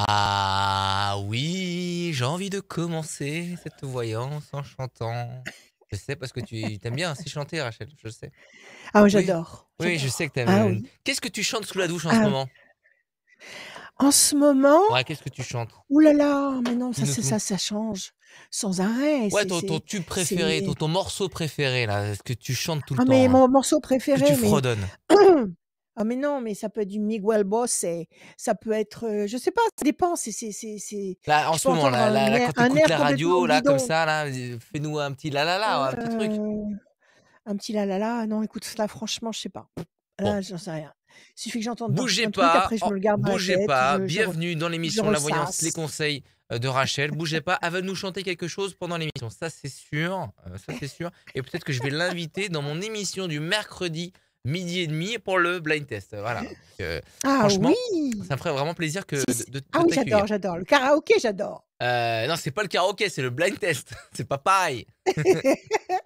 Ah oui, j'ai envie de commencer cette voyance en chantant. Je sais parce que tu aimes bien aussi chanter Rachel, je sais. Ah oui, Oui, j'adore, oui, je sais que j'adore. tu Ah aimes. oui. Qu'est-ce que tu chantes sous la douche en ce Ah, moment? en ce moment, Ouais, qu'est-ce que tu chantes? ouh là là, mais non, ça Dis-nous c'est tout. ça change sans arrêt. Ouais, C'est ton c'est tube préféré, c'est ton morceau préféré là, ce que tu chantes tout le ah mais temps là, mon morceau que tu préféré, mais fredonnes. ah mais non, mais ça peut être du Miguel Bosé, ça peut être, je sais pas, ça dépend, Là, en je ce peux moment, entendre là, là, là, quand tu un écoutes air la complètement radio, là, comme bidon, ça, là, fais-nous un petit la la la, un petit truc. heu, un petit la la la, non écoute, là franchement, je sais pas. Bon. Là, j'en sais rien. Il suffit que j'entende Bougez un truc, pas, après je me le garde dans la bougez tête, pas. je Bienvenue dans je l'émission La Voyance, les ressasse. conseils de Rachel. Bougez pas, elle va nous chanter quelque chose pendant l'émission, ça c'est sûr, ça c'est sûr. Et peut-être que je vais l'inviter dans mon émission du mercredi 12h30 pour le blind test. Voilà. Donc, Ah franchement, oui! ça me ferait vraiment plaisir Si, que si. de Ah oui, j'adore, t'accueillir. j'adore. Le karaoké, j'adore. Non, c'est pas le karaoké, c'est le blind test. C'est pas pareil.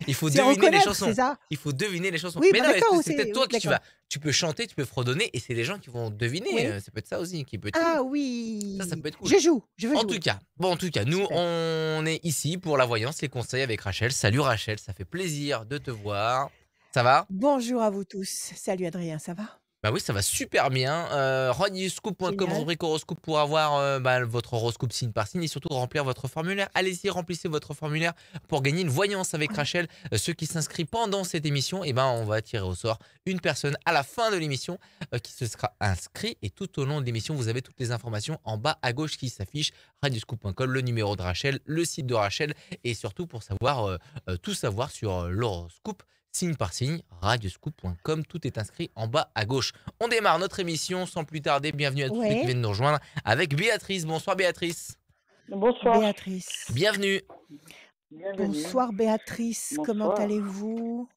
Il faut C'est deviner les reconnaître, c'est chansons. ça? Il faut deviner les chansons. Oui, Mais bah non, mais d'accord, c'est peut-être c'est toi oui, qui d'accord. tu peux chanter, tu peux fredonner et c'est les gens qui vont deviner, Oui. ça peut être ça aussi qui peut être cool. Ah Ça oui! peut être cool. Je joue, je veux jouer. En tout cas, nous, Super. on est ici pour la voyance, les conseils avec Rachel. Salut Rachel, ça fait plaisir de te voir. Ça va? Bonjour à vous tous. Salut Adrien, ça va? Bah oui, ça va super bien. Radioscoop.com, Génial. rubrique horoscope pour avoir votre horoscope signe par signe et surtout remplir votre formulaire. Allez-y, remplissez votre formulaire pour gagner une voyance avec Ouais. Rachel. Ceux qui s'inscrivent pendant cette émission, eh ben, on va tirer au sort une personne à la fin de l'émission qui se sera inscrit. Et tout au long de l'émission, vous avez toutes les informations en bas à gauche qui s'affichent. Radioscoop.com, le numéro de Rachel, le site de Rachel et surtout pour savoir tout savoir sur l'horoscope signe par signe, radioscoop.com, tout est inscrit en bas à gauche. On démarre notre émission sans plus tarder. Bienvenue à tous ceux qui Ouais, viennent nous rejoindre avec Béatrice. Bonsoir Béatrice. Bonsoir, Béatrice. Bienvenue. bienvenue. Bonsoir Béatrice, comment Bonsoir. allez-vous?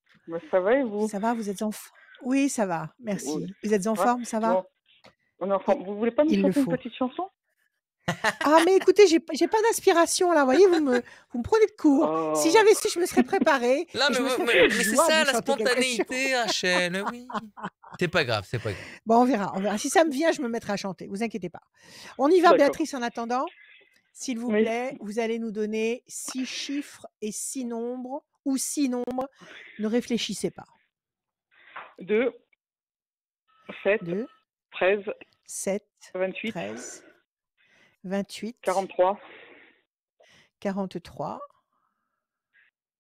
Ça va et vous? Ça va, vous êtes en f Oui, ça va, Oui, merci. Vous êtes en ça va? forme, ça va? Bon, on est en Il forme. Vous voulez pas nous il le chanter une faut. petite chanson? Ah mais écoutez, j'ai pas d'inspiration là, vous voyez, vous me prenez de court. Si Oh, j'avais su, je me serais préparée Là, et je me serais fait une mais c'est joie de ça vous la chanter quelque chose. spontanéité, Rachel. Oui. C'est pas grave, c'est pas grave. Bon, on verra, on verra. Si ça me vient, je me mettrai à chanter, vous inquiétez pas. On y va d'accord. Béatrice en attendant, s'il vous Oui. plaît, vous allez nous donner 6 chiffres et 6 nombres ou 6 nombres, ne réfléchissez pas. 2, 7, 2, 13, 7, 28, 13, 28, 43, 43,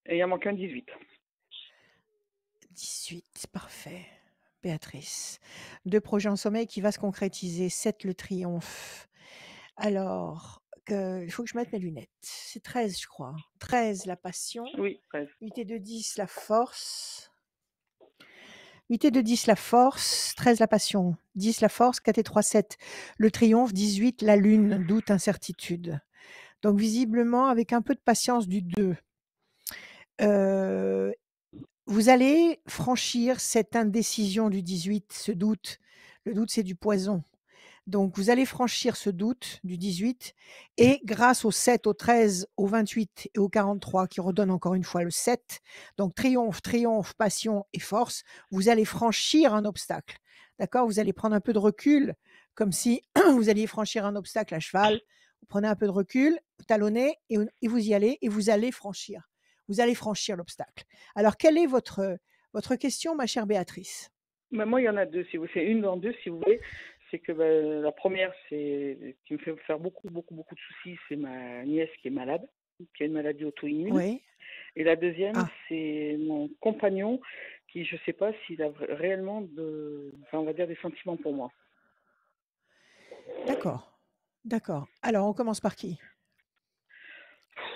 et il en manque un 18. 18, parfait. Béatrice. 2 projets en sommeil qui va se concrétiser. 7, le triomphe. Alors, il faut que je mette mes lunettes. C'est 13, je crois. 13, la passion. Oui, 13. 8 et 2, 10, la force. 8 et 2, 10, la force. 13, la passion. 10, la force. 4 et 3, 7, le triomphe. 18, la lune. Doute, incertitude. Donc, visiblement, avec un peu de patience du 2. Euh, Vous allez franchir cette indécision du 18, ce doute. Le doute, c'est du poison. Donc, vous allez franchir ce doute du 18 et grâce au 7, au 13, au 28 et au 43 qui redonnent encore une fois le 7, donc triomphe, triomphe, passion et force, vous allez franchir un obstacle. D'accord? Vous allez prendre un peu de recul, comme si vous alliez franchir un obstacle à cheval. Vous prenez un peu de recul, vous talonnez et vous y allez et vous allez franchir. Vous allez franchir l'obstacle. Alors, quelle est votre question, ma chère Béatrice? Mais moi, il y en a deux, si vous c'est une dans deux, si vous voulez. C'est que la première, c'est qui me fait faire beaucoup, beaucoup, beaucoup de soucis, c'est ma nièce qui est malade, qui a une maladie auto-immune. Oui. Et la deuxième, Ah, c'est mon compagnon qui, je ne sais pas s'il a réellement on va dire des sentiments pour moi. d'accord. D'accord. Alors, on commence par qui?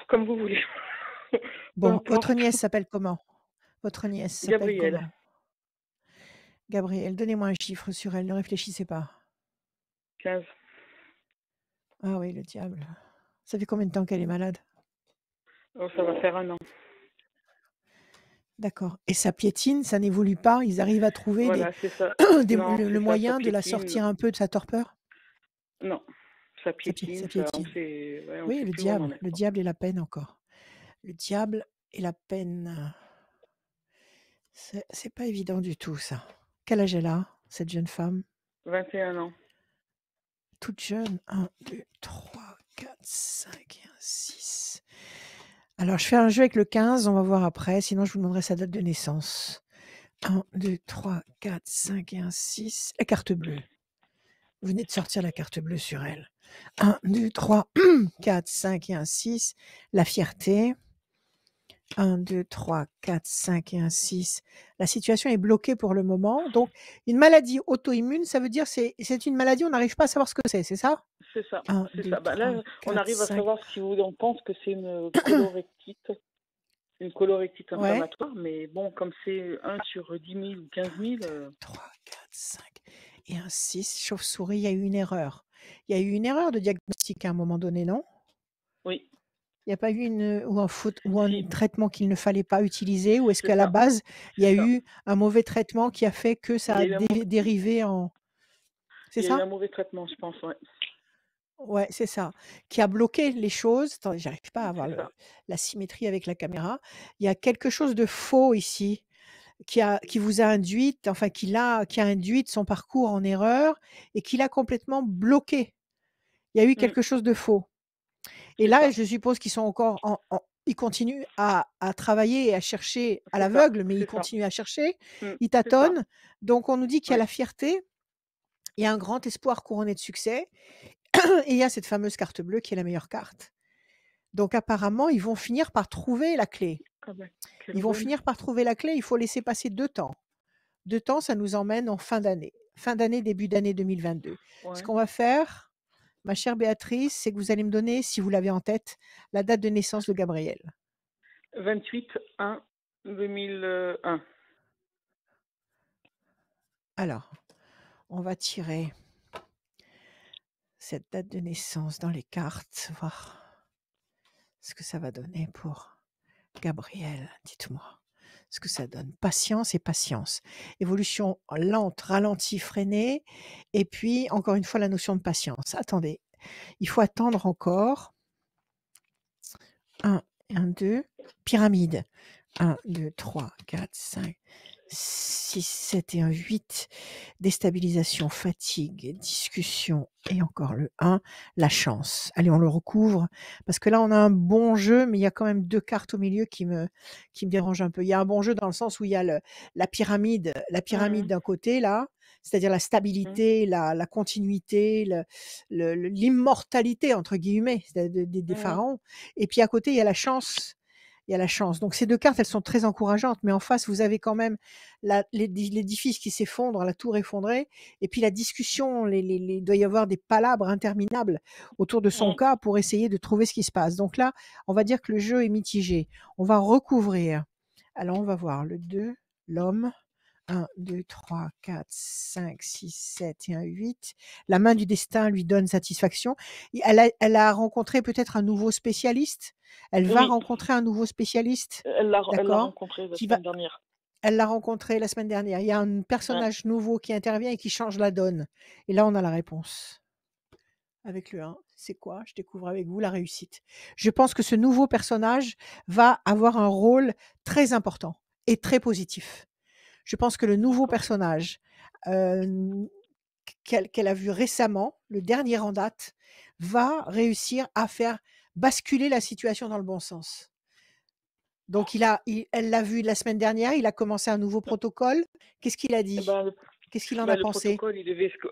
Comme vous voulez. Peu Bon, votre importe. nièce s'appelle comment? Votre nièce s'appelle Gabriel, comment? Gabrielle, donnez-moi un chiffre sur elle, ne réfléchissez pas. 15. Ah oui, le diable. Ça fait combien de temps qu'elle est malade? Oh, ça va faire un an. D'accord. Et ça piétine, ça n'évolue pas? Ils arrivent à trouver Voilà, c'est ça. Non, le c'est ça, ça moyen de la piétine. sortir un peu de sa torpeur? Non, ça Ça piétine, piétine. on Oui, sait plus où on en est, le quoi. diable et la peine encore. Le diable et la peine. C'est pas évident du tout, ça. Quel âge elle a, cette jeune femme? 21 ans. toute jeune. 1, 2, 3, 4, 5 et un 6. Alors, je fais un jeu avec le 15, on va voir après, sinon je vous demanderai sa date de naissance. 1, 2, 3, 4, 5 et un 6. La carte bleue. Vous venez de sortir la carte bleue sur elle. 1, 2, 3, 4, 5 et un 6. La fierté. 1, 2, 3, 4, 5 et un 6. La situation est bloquée pour le moment. Donc, une maladie auto-immune, ça veut dire c'est une maladie, on n'arrive pas à savoir ce que c'est ça? C'est ça, 1, c'est 2, ça. Bah 3, là, on 4, arrive à 5. savoir si on pense que c'est une colorectite Ouais. inflammatoire, mais bon, comme c'est 1 sur 10 000 ou 15 000, 3, 4, 5 et un 6. Chauve-souris, il y a eu une erreur. Il y a eu une erreur de diagnostic à un moment donné, non? oui, Il n'y a pas eu ou un si, traitement qu'il ne fallait pas utiliser? Ou est-ce c'est qu'à la ça, base, il y a c'est ça. eu un mauvais traitement qui a fait que ça Il y a a eu un mauvais, dérivé en... C'est il y a eu ça? un mauvais traitement, je pense, ouais. Ouais, c'est ça. Qui a bloqué les choses. Attendez, j'arrive pas à avoir C'est ça. la symétrie avec la caméra. Il y a quelque chose de faux ici qui vous a induite, enfin qui a induit son parcours en erreur et qui l'a complètement bloqué. Il y a eu Mm, quelque chose de faux. Et c'est là, ça, je suppose qu'ils sont encore ils continuent à travailler et à chercher à c'est ça, l'aveugle, mais ils c'est ça. continuent à chercher, ils C'est ça, tâtonnent. Donc on nous dit qu'il y a ouais. la fierté, il y a un grand espoir couronné de succès et il y a cette fameuse carte bleue qui est la meilleure carte. Donc apparemment, ils vont finir par trouver la clé. Ah ben, quelle Ils vont bonne. finir par trouver la clé, il faut laisser passer 2 temps. 2 temps, ça nous emmène en fin d'année. Fin d'année, début d'année 2022. Ce Ouais. qu'on va faire, ma chère Béatrice, c'est que vous allez me donner, si vous l'avez en tête, la date de naissance de Gabriel. 28/1/2001. Alors, on va tirer cette date de naissance dans les cartes, voir ce que ça va donner pour Gabriel. Dites-moi ce que ça donne. Patience et patience. Évolution lente, ralentie, freinée. Et puis, encore une fois, la notion de patience. Attendez, il faut attendre encore. 1, 1, 2. Pyramide. 1, 2, 3, 4, 5, 6, 7 et un 8. Déstabilisation, fatigue, discussion et encore le 1, la chance. Allez, on le recouvre parce que là, on a un bon jeu, mais il y a quand même 2 cartes au milieu qui me dérangent un peu. Il y a un bon jeu dans le sens où il y a la pyramide Mhm, d'un côté là, c'est-à-dire la mhm, stabilité, la continuité, l'immortalité entre guillemets des mhm. pharaons. Et puis à côté, il y a la chance. Il y a la chance. Donc ces 2 cartes, elles sont très encourageantes, mais en face, vous avez quand même l'édifice qui s'effondre, la tour effondrée, et puis la discussion, il doit y avoir des palabres interminables autour de son Mhm. cas pour essayer de trouver ce qui se passe. Donc là, on va dire que le jeu est mitigé. On va recouvrir. Alors, on va voir le 2, l'homme. 1, 2, 3, 4, 5, 6, 7 et un 8. La main du destin lui donne satisfaction. Et elle a rencontré peut-être un nouveau spécialiste. Elle va Oui, rencontrer un nouveau spécialiste, elle l'a d'accord? rencontré la Qui va semaine dernière. Elle l'a rencontré la semaine dernière. Il y a un Ouais. personnage nouveau qui intervient et qui change la donne. Et là, on a la réponse. Avec le 1, c'est quoi? Je découvre avec vous la réussite. Je pense que ce nouveau personnage va avoir un rôle très important et très positif. Je pense que le nouveau D'accord. personnage, hem, qu'elle a vu récemment, le dernier en date, va réussir à faire basculer la situation dans le bon sens. Donc elle l'a vu la semaine dernière, il a commencé un nouveau protocole. Qu'est-ce qu'il a Eh dit? ben, Qu'est-ce qu'il en a le pensé? protocole,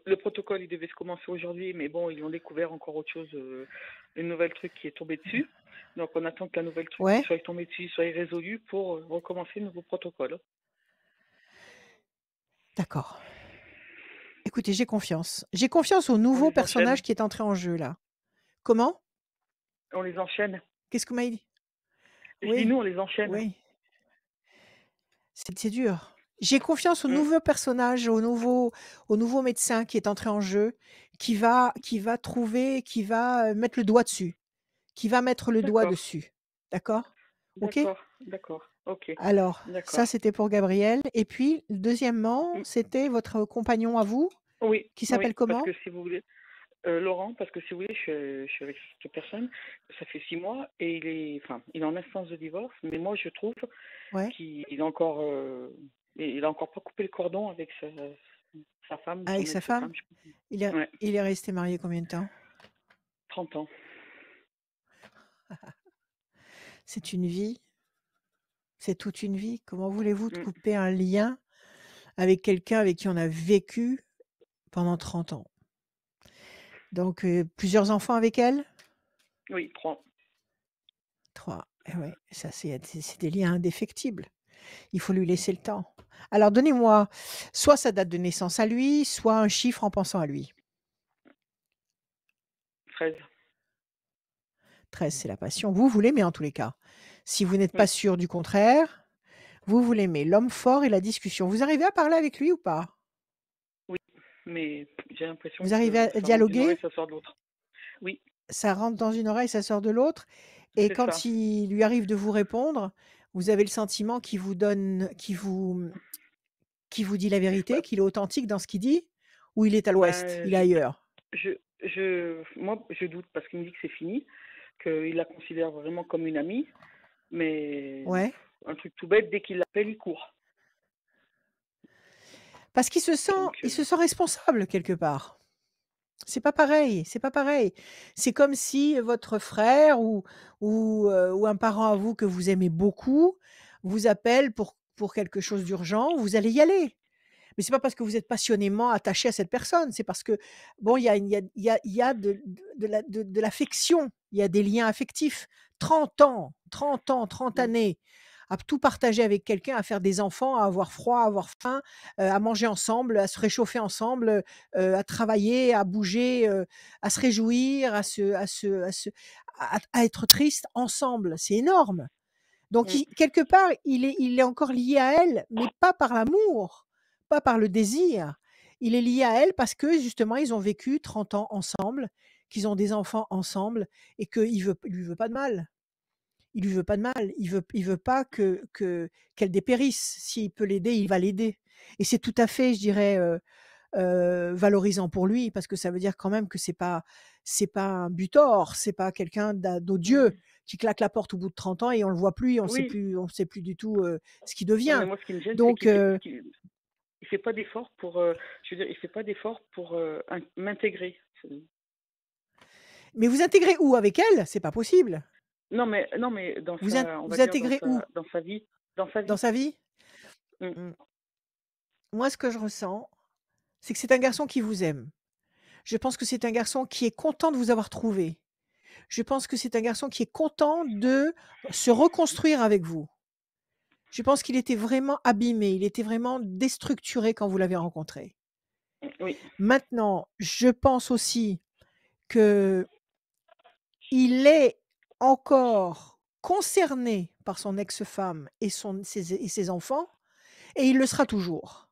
le protocole, il devait se commencer aujourd'hui, mais bon, ils ont découvert encore autre chose, une nouvelle truc qui est tombée dessus. Donc, on attend que la nouvelle truc qui Ouais? soit tombée dessus soit résolu pour recommencer le nouveau protocole. D'accord. Écoutez, j'ai confiance. J'ai confiance au On nouveau les enchaîne. personnage qui est entré en jeu là. Comment? On les enchaîne. Qu'est-ce que vous m'avez dit? Je dis, Oui, nous, on les enchaîne. oui, c'est dur. J'ai confiance au Mm. nouveau personnage, au nouveau médecin qui est entré en jeu, qui va trouver, qui va, mettre le doigt dessus, qui va mettre le doigt D'accord, dessus. D'accord? OK? d'accord, d'accord. Ok, Alors, ça, d'accord. c'était pour Gabriel et puis deuxièmement, Mm. c'était votre compagnon à vous, Oui, qui s'appelle oui, parce comment? que si vous voulez, Laurent, parce que si vous voulez, je suis avec cette personne, ça fait 6 mois et il est en instance de divorce, mais moi je trouve Ouais, qu'il il a encore pas coupé le cordon avec Sa femme, Avec son sa femme? ex-femme, je sais plus. Il est Ouais, il est resté marié combien de temps? 30 ans. C'est une vie, c'est toute une vie. Comment voulez-vous de Mmh. couper un lien avec quelqu'un avec qui on a vécu pendant 30 ans? Donc plusieurs enfants avec elle? Oui, 3. 3. Eh ouais, ça c'est des liens indéfectibles. Il faut lui laisser le temps. Alors donnez-moi soit sa date de naissance à lui, soit un chiffre en pensant à lui. 13. 13, c'est la passion. Vous l'aimez en tous les cas. Si vous n'êtes pas Oui, sûr du contraire, vous l'aimez. L'homme fort et la discussion. Vous arrivez à parler avec lui ou pas? oui, mais j'ai l'impression Vous arrivez que à ça rentre d'une oreille, dialoguer? ça sort de l'autre. Oui, Ça rentre dans une oreille, ça sort de l'autre et c'est ça. quand il lui arrive de vous répondre, vous avez le sentiment qu'il vous dit la vérité, Bah qu'il est authentique dans ce qu'il dit? Ou il est à l'ouest? bah, Il est ailleurs? moi, je doute parce qu'il me dit que c'est fini, qu'il la considère vraiment comme une amie, mais Ouais? un truc tout bête, dès qu'il l'appelle, il court. Parce Donc, il se sent responsable quelque part. C'est pas pareil, c'est pas pareil. C'est comme si votre frère ou un parent à vous que vous aimez beaucoup vous appelle pour quelque chose d'urgent, vous allez y aller. Mais c'est pas parce que vous êtes passionnément attaché à cette personne, c'est parce que bon, il y a de l'affection, il y a des liens affectifs. 30 ans, 30 mmh, années à tout partager avec quelqu'un, à faire des enfants, à avoir froid, à avoir faim, à manger ensemble, à se réchauffer ensemble, à travailler, à bouger, à se réjouir, à être triste ensemble. C'est énorme. Donc mmh, il quelque part, il est encore lié à elle, mais pas par l'amour, pas par le désir. Il est lié à elle parce que justement ils ont vécu 30 ans ensemble, qu'ils ont des enfants ensemble et il lui veut pas de mal. Il lui veut pas de mal. Il veut pas qu'elle dépérisse. S'il peut l'aider, il va l'aider et c'est tout à fait, je dirais, valorisant pour lui parce que ça veut dire quand même que c'est pas un butor, c'est pas quelqu'un d'odieux mmh. qui claque la porte au bout de 30 ans et on le voit plus, Oui, on sait plus du tout, ce qu'il non, mais devient. moi, ce qui me gêne, c'est Donc il fait pas d'effort pour, je veux dire, il fait pas d'effort pour m'intégrer. mais vous intégrez où avec elle? C'est pas possible. Non, mais on va Vous dire intégrez où? dans sa Dans vie. sa vie? Mmh. Mmh. Moi, ce que je ressens, c'est que c'est un garçon qui vous aime. Je pense que c'est un garçon qui est content de vous avoir trouvé. Je pense que c'est un garçon qui est content de se reconstruire avec vous. Je pense qu'il était vraiment abîmé, il était vraiment déstructuré quand vous l'avez rencontré. Oui, Maintenant, je pense aussi qu'il est encore concerné par son ex-femme et ses enfants et il le sera toujours.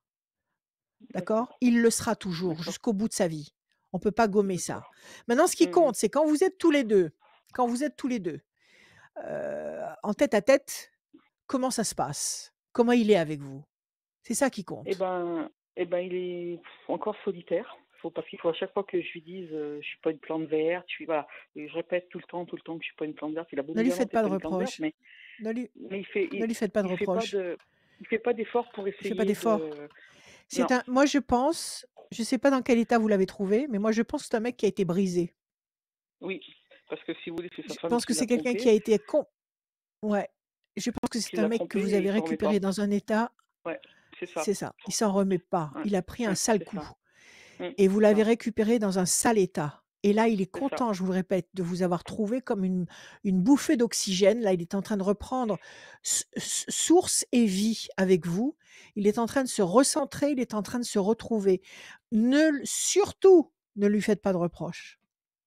D'accord? d'accord, Il le sera toujours d'accord, jusqu'au bout de sa vie. On ne peut pas gommer ça. d'accord. Maintenant ce qui Mmh. compte, c'est quand vous êtes tous les 2, en tête à tête, comment ça se passe? Comment il est avec vous? C'est ça qui Et compte. ben il est encore solitaire. Parce qu'il faut à chaque fois que je lui dise, «Je suis pas une plante verte», voilà, et je répète tout le temps que je suis pas une plante verte. Il a beau Ne nous lui faites garantir que pas de c'est une plante verte, reproches. Ne lui mais ne lui faites pas de il fait pas reproches. de il fait pas d'effort pour Il fait pas essayer d'effort. de C'est non, un moi je pense, je sais pas dans quel état vous l'avez trouvé, mais moi je pense que c'est un mec qui a été brisé. oui, parce que si vous voulez, c'est sa Je femme pense que qui l'a c'est quelqu'un qui trompé, a été ouais. Je pense que c'est un mec que vous et il avez s'en remet pas. récupéré dans un état Ouais, c'est ça. c'est ça, il s'en remet pas. Ouais, Il a pris un sale c'est coup ça. Mmh, et vous c'est l'avez ça, récupéré dans un sale état et là, il est c'est ça. content, je vous le répète, de vous avoir trouvé comme une bouffée d'oxygène. Là, il est en train de reprendre source et vie avec vous. Il est en train de se recentrer, il est en train de se retrouver. Surtout, ne lui faites pas de reproches.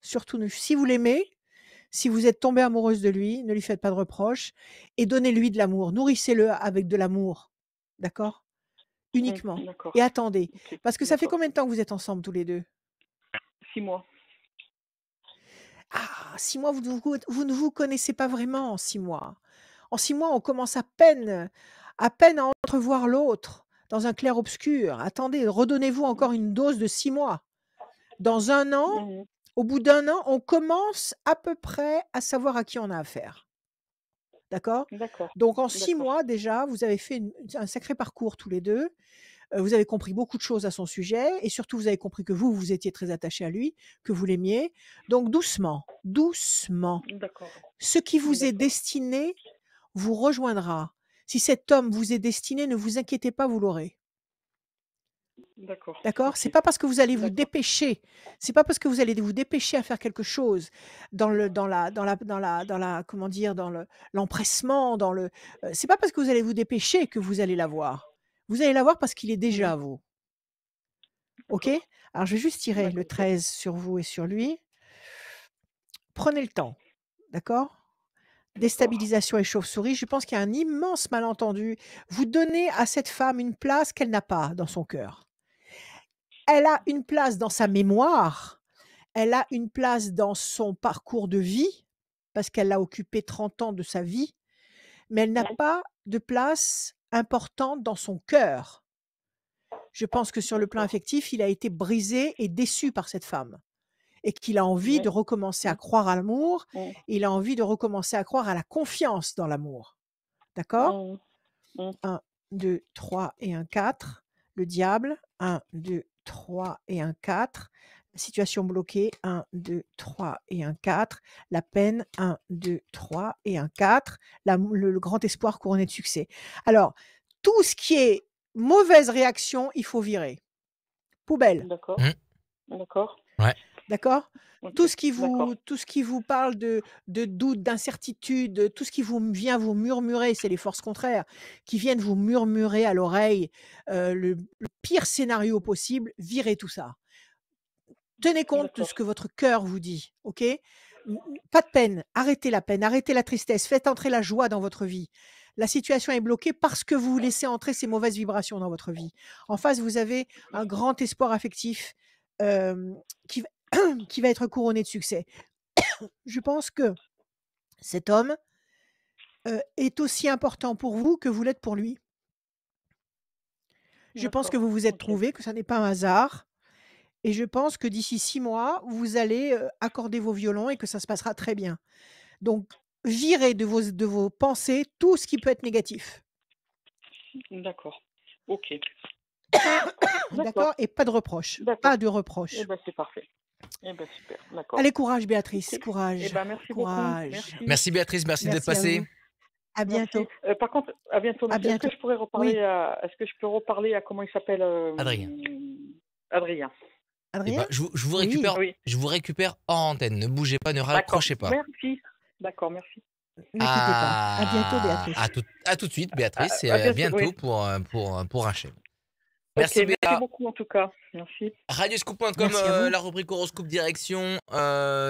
Surtout ne si vous l'aimez, si vous êtes tombée amoureuse de lui, ne lui faites pas de reproches et donnez-lui de l'amour. Nourrissez-le avec de l'amour. D'accord? Uniquement D'accord. et attendez. OK, Parce que ça fait d'accord. combien de temps que vous êtes ensemble tous les 2? 6 mois. Ah! 6 mois, vous ne vous connaissez pas vraiment en 6 mois. En 6 mois, on commence à peine à entrevoir l'autre dans un clair-obscur. Attendez, redonnez-vous encore une dose de 6 mois. Dans 1 an, Mmh. au bout d'1 an, on commence à peu près à savoir à qui on a affaire. D'accord? D'accord, Donc en 6 d'accord. mois déjà, vous avez fait un sacré parcours tous les 2. vous avez compris beaucoup de choses à son sujet et surtout vous avez compris que vous étiez très attaché à lui, que vous l'aimiez. Donc doucement, doucement. D'accord. Ce qui vous est D'accord. destiné vous rejoindra. Si cet homme vous est destiné, ne vous inquiétez pas, vous l'aurez. D'accord. D'accord? C'est Ok. pas parce que vous allez vous D'accord. dépêcher, c'est pas parce que vous allez vous dépêcher à faire quelque chose comment dire? L'empressement, c'est pas parce que vous allez vous dépêcher que vous allez l'avoir. Vous allez l'avoir parce qu'il est déjà Mhm. à vous. OK? D'accord. Alors je vais juste tirer le D'accord. 13 sur vous et sur lui. Prenez le temps, d'accord? D'accord. Déstabilisation et chauve-souris, je pense qu'il y a un immense malentendu. Vous donnez à cette femme une place qu'elle n'a pas dans son cœur. Elle a une place dans sa mémoire, elle a une place dans son parcours de vie, parce qu'elle a occupé 30 ans de sa vie, mais elle n'a Ouais. pas de place importante dans son cœur. Je pense que sur le plan D'accord. affectif, il a été brisé et déçu par cette femme et qu'il a envie de Ouais. recommencer à Mm. croire à l'amour, Mm. il a envie de recommencer à croire à la confiance dans l'amour. D'accord? Mm. Mm. 1, 2, 3 et un 4. Le diable, 1, 2, 3 et un 4. La situation bloquée, 1, 2, 3 et un 4. La peine, 1, 2, 3 et un 4. Le grand espoir couronné de succès. Alors, tout ce qui est mauvaise réaction, il faut virer. Poubelle. D'accord. Mmh. D'accord. Ouais. D'accord? Ok. Tout ce D'accord. qui vous parle de doute, d'incertitude, tout ce qui vient vous murmurer, c'est les forces contraires qui viennent vous murmurer à l'oreille, le pire scénario possible, virez tout ça. Tenez compte de ce D'accord. que votre cœur vous dit, OK? Pas de peine, arrêtez la peine, arrêtez la tristesse, faites entrer la joie dans votre vie. La situation est bloquée parce que vous laissez entrer ces mauvaises vibrations dans votre vie. En face, vous avez un grand espoir affectif, qui va qui va être couronné de succès. Je pense que cet homme, est aussi important pour vous que vous l'êtes pour lui. Je pense que D'accord. vous vous êtes Ok. trouvés, que ça n'est pas un hasard et je pense que d'ici 6 mois, vous allez, accorder vos violons et que ça se passera très bien. Donc virez de vos pensées tout ce qui peut être négatif. D'accord. Ok. D'accord? D'accord. Et pas de reproches, pas D'accord. de Eh reproches. ben c'est parfait. Eh ben super. D'accord. Allez courage Béatrice, Ok. Eh courage, ben merci beaucoup. courage. Merci. Merci Béatrice, merci d'être Merci à passée. vous. À Merci. bientôt, Par contre, à bientôt. à Merci. Est-ce que bientôt. je pourrais Oui, reparler à, est-ce que je peux reparler à comment il s'appelle Adrien. Adrien. Eh Adrien? ben, Oui, Oui. je vous récupère en antenne. Ne bougez pas, ne D'accord. raccrochez pas. Merci. D'accord. Merci. ne quittez pas. À bientôt Béatrice. À tout de suite, Béatrice, et À à bientôt. Oui. bientôt pour un chef. Ok. Merci Merci Béa. beaucoup en tout cas. Merci. Radioscoop.com, Merci à vous. la rubrique horoscope direction,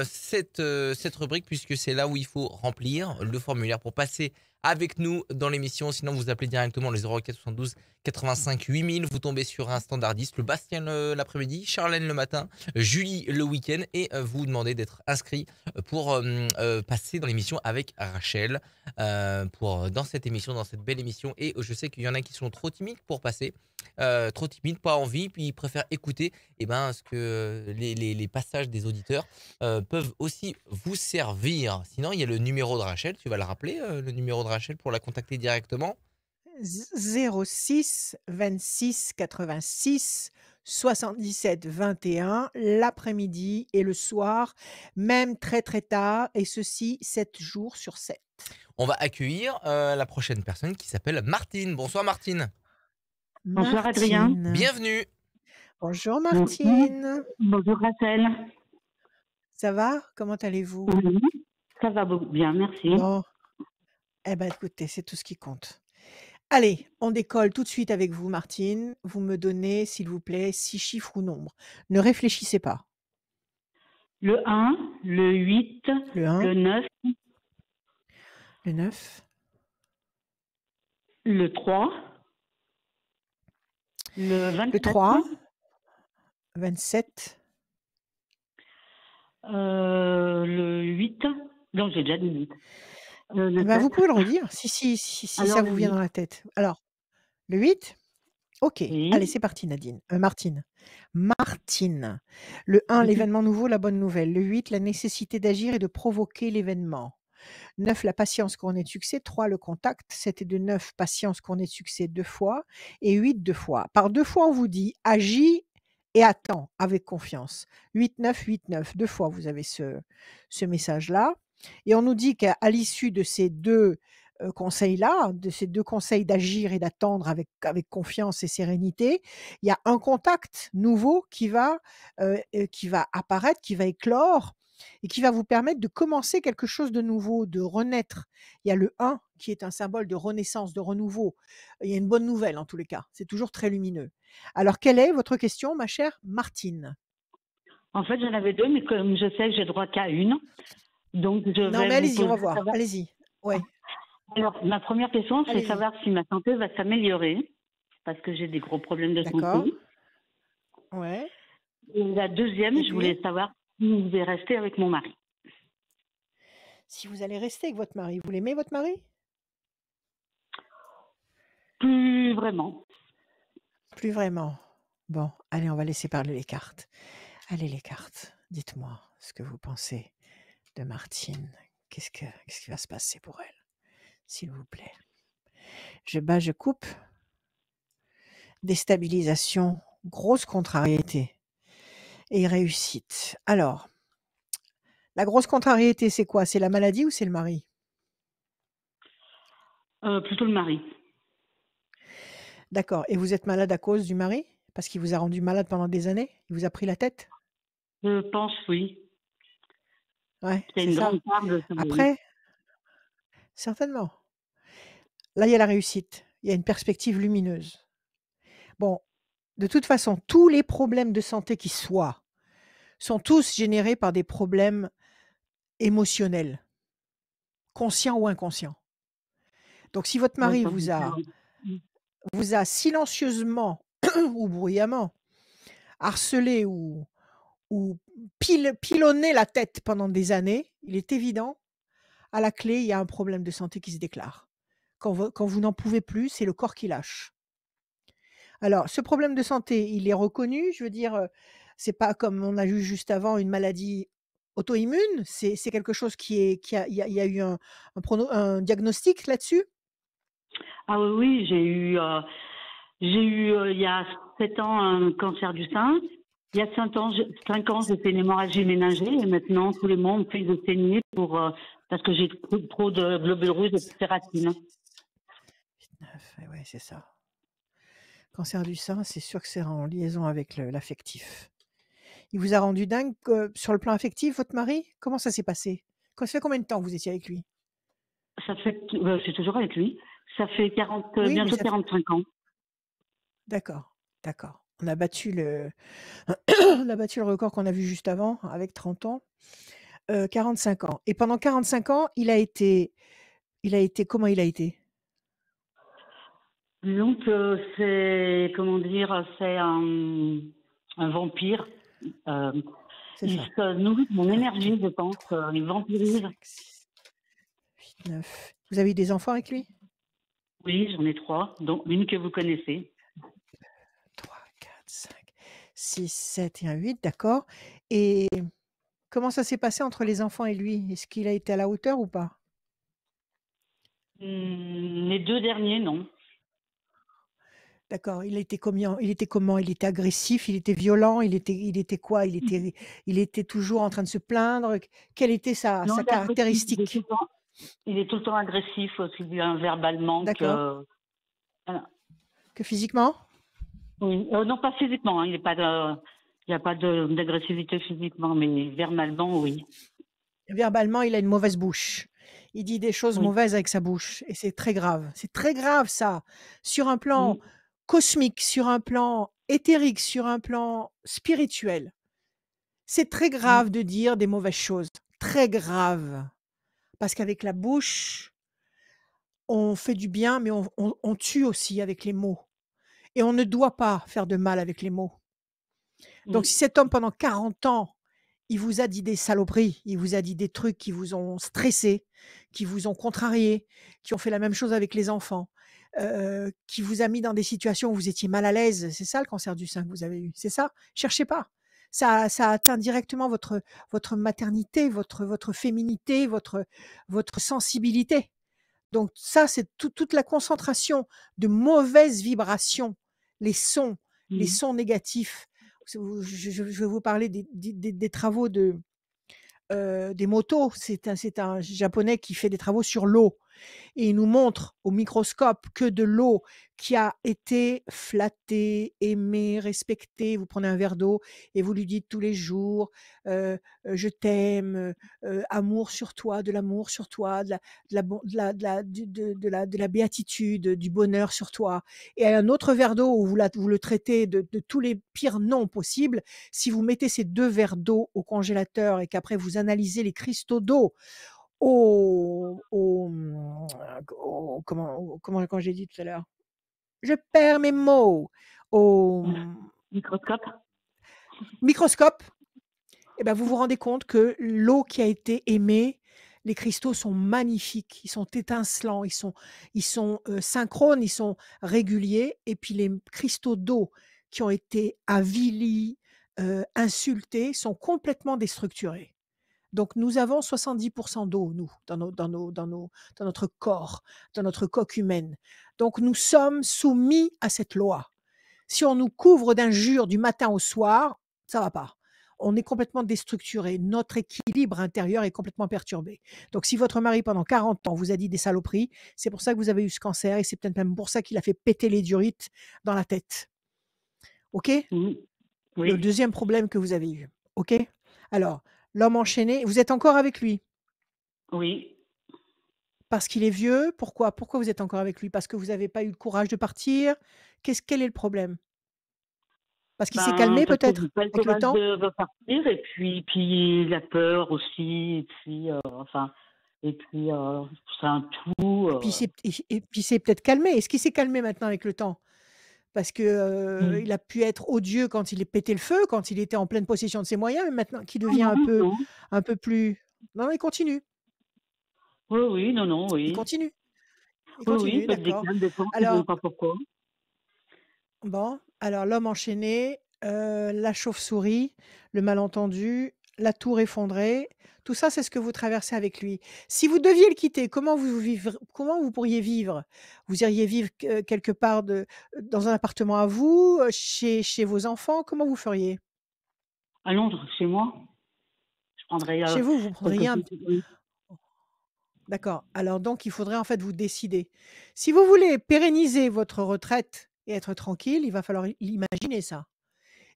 cette rubrique, puisque c'est là où il faut remplir le formulaire pour passer avec nous dans l'émission. Sinon, vous appelez directement le 04 72 85 8000. Vous tombez sur un standardiste, le Bastien l'après-midi, Charlène le matin, Julie le week-end, et vous demandez d'être inscrit pour passer dans l'émission avec Rachel, dans cette émission, dans cette belle émission. Et je sais qu'il y en a qui sont trop timides pour passer. Trop timides, pas envie, puis ils préfèrent écouter ce que les passages des auditeurs peuvent aussi vous servir. Sinon, il y a le numéro de Rachel, tu vas le rappeler, le numéro de Rachel pour la contacter directement. 06 26 86 77 21 l'après-midi et le soir, même très très tard, et ceci 7 jours sur 7. On va accueillir la prochaine personne qui s'appelle Martine. Bonsoir Martine. Bonsoir Adrien. Martine. Bienvenue. Bonjour Bonjour. Martine. Bonjour Rachel. Ça va? Comment allez-vous? Oui, ça va bien, merci. Bon. Eh ben écoutez, c'est tout ce qui compte. Allez, on décolle tout de suite avec vous, Martine. Vous me donnez, s'il vous plaît, 6 chiffres ou nombres. Ne réfléchissez pas. Le 1, le 8, Le 1, le 9, le 9, le 3, le 27, le 3, 27, le 8. Donc j'ai déjà dit 8. Le eh ben, 7. vous pouvez le redire si Alors ça le vous vient 8. dans la tête. Alors, le 8? OK. Oui. Allez, c'est parti Nadine. Martine. Martine. Le 1, Oui. l'événement nouveau, la bonne nouvelle. Le 8, la nécessité d'agir et de provoquer l'événement. 9, la patience couronnée de succès. 3, le contact. 7 et 2, 9, patience couronnée de succès 2 fois. Et 8, 2 fois. Par 2 fois, on vous dit agis et attends avec confiance. 8, 9, 8, 9. 2 fois, vous avez ce message-là. Et on nous dit qu'à l'issue de ces deux conseils-là, de ces deux conseils d'agir et d'attendre avec confiance et sérénité, il y a un contact nouveau qui va apparaître, qui va éclore et qui va vous permettre de commencer quelque chose de nouveau, de renaître. Il y a le 1 qui est un symbole de renaissance, de renouveau. Il y a une bonne nouvelle en tous les cas. C'est toujours très lumineux. Alors, quelle est votre question, ma chère Martine? En fait, j'en avais deux, mais comme je sais que j'ai droit qu'à une, donc je Non, vais mais vous allez-y, on va poser voir. savoir. Allez-y. Ouais, Alors, ma première question, c'est allez-y. savoir si ma santé va s'améliorer, parce que j'ai des gros problèmes de D'accord. santé. Ouais. Et la deuxième, Et je voulais puis, savoir si je vais rester avec mon mari. si vous allez rester avec votre mari, vous l'aimez, votre mari? Plus vraiment. Plus vraiment. Bon, allez, on va laisser parler les cartes. Allez, les cartes, dites-moi ce que vous pensez de Martine. Qu'est-ce qui va se passer pour elle, s'il vous plaît? Je bats, je coupe. Déstabilisation, grosse contrariété et réussite. Alors, la grosse contrariété, c'est quoi? C'est la maladie ou c'est le mari? Plutôt le mari. D'accord. Et vous êtes malade à cause du mari? Parce qu'il vous a rendu malade pendant des années? Il vous a pris la tête? Je pense, oui. Ouais, C'est c'est une ça. grande part de ça, oui. Après, certainement. Là, il y a la réussite. Il y a une perspective lumineuse. Bon, de toute façon, tous les problèmes de santé qui soient sont tous générés par des problèmes émotionnels, conscients ou inconscients. Donc, si votre Oui, mari ça, vous c'est ça, a, oui. vous a silencieusement ou bruyamment harcelé ou pilonné la tête pendant des années, il est évident, à la clé, il y a un problème de santé qui se déclare. Quand vous n'en pouvez plus, c'est le corps qui lâche. Alors, ce problème de santé, il est reconnu, je veux dire, c'est pas comme on a vu juste avant une maladie auto-immune, c'est quelque chose il y a eu un diagnostic là-dessus? Ah oui, oui, j'ai eu il y a 7 ans un cancer du sein. Il y a 5 ans, j'ai fait une hémorragie méningée et maintenant, tous les mois, on me fait de saigner parce que j'ai trop de globules rouges et de fératine. 9, ouais, c'est ça. Cancer du sein, c'est sûr que c'est en liaison avec l'affectif. Il vous a rendu dingue sur le plan affectif, votre mari? Comment ça s'est passé? Ça fait combien de temps que vous étiez avec lui? Ça fait, je suis toujours avec lui. Ça fait Oui, mais bientôt ça fait... 45 ans. D'accord, d'accord. On a battu on a battu le record qu'on a vu juste avant, avec 30 ans. 45 ans. Et pendant 45 ans, comment il a été? Donc, c'est, comment dire, c'est un vampire. C'est Il ça. se nourrit de mon 1, 2, énergie, je pense. 3, Il 4, vampirise. 5, 6, 8, 9. Vous avez eu des enfants avec lui? Oui, j'en ai 3, dont une que vous connaissez. 3, 4, 5, 6, 7 et un 8, d'accord. Et comment ça s'est passé entre les enfants et lui? Est-ce qu'il a été à la hauteur ou pas? Les 2 derniers, non. D'accord. Il était comment? Il était comment? Il était agressif? Il était violent? Il était quoi? Il était toujours en train de se plaindre? Quelle était sa Non, il est agressif. caractéristique? Il est tout le temps agressif, aussi bien verbalement D'accord. que. Voilà. Que physiquement? Oui. Non, pas physiquement. Hein, il n'y a pas d'agressivité physiquement, mais verbalement, oui. Verbalement, il a une mauvaise bouche. Il dit des choses Oui. mauvaises avec sa bouche et c'est très grave. C'est très grave ça. Sur un plan Oui. cosmique, sur un plan éthérique, sur un plan spirituel. C'est très grave de dire des mauvaises choses. Très grave. Parce qu'avec la bouche, on fait du bien, mais on tue aussi avec les mots. Et on ne doit pas faire de mal avec les mots. Donc si cet homme, pendant 40 ans, il vous a dit des saloperies, il vous a dit des trucs qui vous ont stressé, qui vous ont contrarié, qui ont fait la même chose avec les enfants, qui vous a mis dans des situations où vous étiez mal à l'aise, c'est ça le cancer du sein que vous avez eu, c'est ça? Cherchez pas. ça atteint directement votre maternité, votre féminité, votre sensibilité. Donc ça, c'est toute la concentration de mauvaises vibrations, les sons négatifs. Je vais vous parler des travaux des motos. C'est un Japonais qui fait des travaux sur l'eau. Et il nous montre au microscope que de l'eau qui a été flattée, aimée, respectée. Vous prenez un verre d'eau et vous lui dites tous les jours je t'aime, amour sur toi, de l'amour sur toi, de la béatitude, du bonheur sur toi. Et un autre verre d'eau où vous le traitez de tous les pires noms possibles. Si vous mettez ces 2 verres d'eau au congélateur et qu'après vous analysez les cristaux d'eau comment j'ai dit tout à l'heure? Je perds mes mots. Au Microscope. microscope, et ben vous vous rendez compte que l'eau qui a été émée, les cristaux sont magnifiques, ils sont étincelants, ils sont synchrones, ils sont réguliers. Et puis les cristaux d'eau qui ont été avilis, insultés, sont complètement déstructurés. Donc nous avons 70% d'eau, nous, dans notre corps, dans notre coque humaine. Donc nous sommes soumis à cette loi. Si on nous couvre d'injures du matin au soir, ça va pas. On est complètement déstructuré. Notre équilibre intérieur est complètement perturbé. Donc si votre mari, pendant 40 ans, vous a dit des saloperies, c'est pour ça que vous avez eu ce cancer et c'est peut-être même pour ça qu'il a fait péter les durites dans la tête. OK? Oui. Le deuxième problème que vous avez eu. OK? Alors, l'homme enchaîné, vous êtes encore avec lui? Oui. Parce qu'il est vieux? Pourquoi? Pourquoi vous êtes encore avec lui? Parce que vous n'avez pas eu le courage de partir? Quel est le problème? Parce qu'il s'est calmé Parce que peut-être j'ai pas le avec le courage temps? de repartir et puis la peur aussi et puis c'est un tout. Et puis il s'est peut-être calmé. Est-ce qu'il s'est calmé maintenant avec le temps? Parce que, il a pu être odieux quand il est pété le feu, quand il était en pleine possession de ses moyens, mais maintenant qu'il devient Non. un peu plus non, il continue, Oui, non, il oui. continue, il Oui, continue, pète des d'accord. câbles des fois, je ne sais Alors pas pourquoi. bon, alors l'homme enchaîné, la chauve-souris, le malentendu, la tour effondrée, tout ça, c'est ce que vous traversez avec lui. Si vous deviez le quitter, comment vous pourriez vivre? Vous iriez vivre quelque part dans un appartement à vous, chez vos enfants? Comment vous feriez? À Londres, chez moi, je prendrais Chez vous, vous quelque prendriez un chose. Oui. d'accord. Alors donc il faudrait en fait vous décider. Si vous voulez pérenniser votre retraite et être tranquille, il va falloir l'imaginer ça.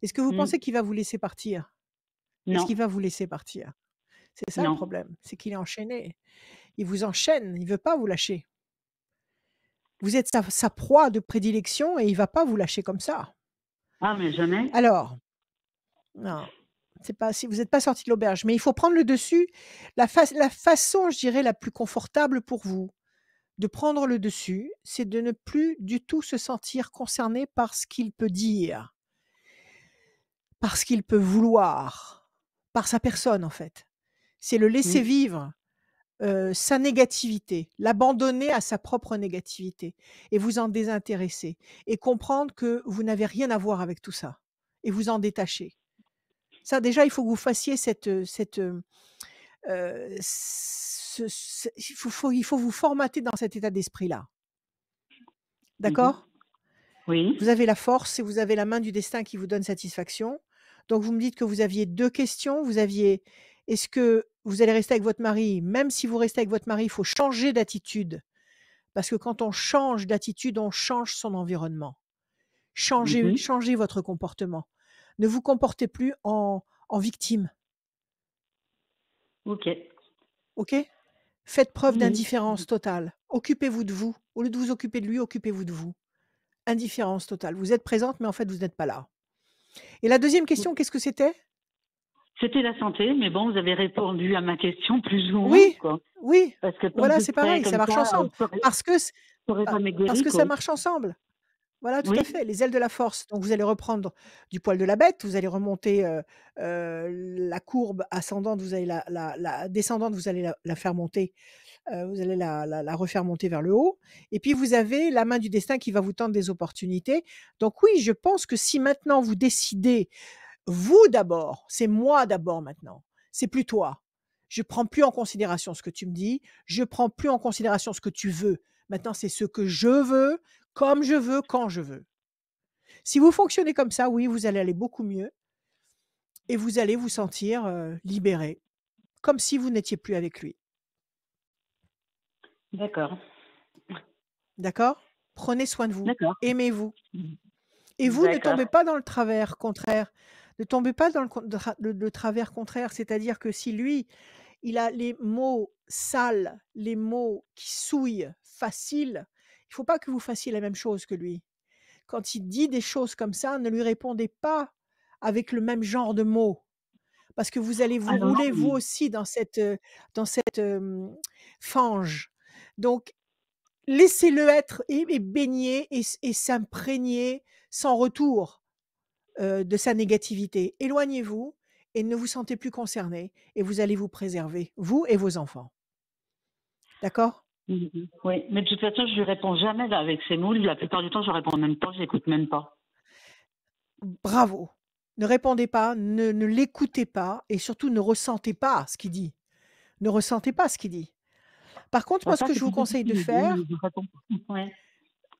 Est-ce que vous pensez qu'il va vous laisser partir? Est-ce Non, qu'il va vous laisser partir? C'est ça le non. problème, c'est qu'il est enchaîné. Il vous enchaîne, il veut pas vous lâcher. Vous êtes sa proie de prédilection et il va pas vous lâcher comme ça. Ah, mais jamais. Alors, non, c'est pas si vous n'êtes pas sorti de l'auberge, mais il faut prendre le dessus. La façon, je dirais, la plus confortable pour vous de prendre le dessus, c'est de ne plus du tout se sentir concerné par ce qu'il peut dire, par ce qu'il peut vouloir, par sa personne en fait. C'est le laisser vivre sa négativité, l'abandonner à sa propre négativité et vous en désintéresser et comprendre que vous n'avez rien à voir avec tout ça et vous en détacher. Ça déjà, il faut que vous fassiez il faut vous formater dans cet état d'esprit-là. D'accord? Oui. Vous avez la force et vous avez la main du destin qui vous donne satisfaction. Donc vous me dites que vous aviez 2 questions. Est-ce que vous allez rester avec votre mari? Même si vous restez avec votre mari, il faut changer d'attitude. Parce que quand on change d'attitude, on change son environnement. Changez votre comportement. Ne vous comportez plus en victime, OK. OK? Faites preuve Mhm. d'indifférence totale. Occupez-vous de vous. Au lieu de vous occuper de lui, occupez-vous de vous. Indifférence totale. Vous êtes présente, mais en fait, vous n'êtes pas là. Et la deuxième question, qu'est-ce que c'était? C'était la santé, mais bon, vous avez répondu à ma question plus ou moins, Oui, quoi. oui, Parce que tant voilà, que je c'est serais pareil, ça comme marche ça, ensemble. Parce que c ça aurait pa jamais parce guéri, que quoi. ça marche ensemble. Voilà, tout à Oui. fait, les ailes de la force. Donc vous allez reprendre du poil de la bête, vous allez remonter, la courbe ascendante, vous allez la descendante, vous allez la faire monter, vous allez la refaire monter vers le haut et puis vous avez la main du destin qui va vous tendre des opportunités. Donc oui, je pense que si maintenant vous décidez vous d'abord, c'est moi d'abord maintenant, c'est plus toi. Je prends plus en considération ce que tu me dis, je prends plus en considération ce que tu veux. Maintenant, c'est ce que je veux, comme je veux, quand je veux. Si vous fonctionnez comme ça, oui, vous allez aller beaucoup mieux et vous allez vous sentir libéré, comme si vous n'étiez plus avec lui. D'accord. D'accord? Prenez soin de vous, D'accord. aimez-vous. Et vous, ne D'accord. tombez pas dans le travers contraire. Ne tombez pas dans le travers contraire. C'est-à-dire que si lui, il a les mots sales, les mots qui souillent, faciles, il ne faut pas que vous fassiez la même chose que lui. Quand il dit des choses comme ça, ne lui répondez pas avec le même genre de mots. Parce que vous allez vous Ah non, rouler, vous non. aussi, dans cette fange. Donc, laissez-le être et baigner et s'imprégner sans retour de sa négativité. Éloignez-vous et ne vous sentez plus concerné et vous allez vous préserver, vous et vos enfants. D'accord? Oui, mais de toute façon, je lui réponds jamais là, avec ces mots. La plupart du temps, je réponds même pas, je l'écoute même pas. Bravo. Ne répondez pas, ne l'écoutez pas et surtout ne ressentez pas ce qu'il dit. Ne ressentez pas ce qu'il dit. Par contre, Bon, moi, ce ça, que c'est je vous plus conseille de difficile, faire, je réponds pas. Ouais. ne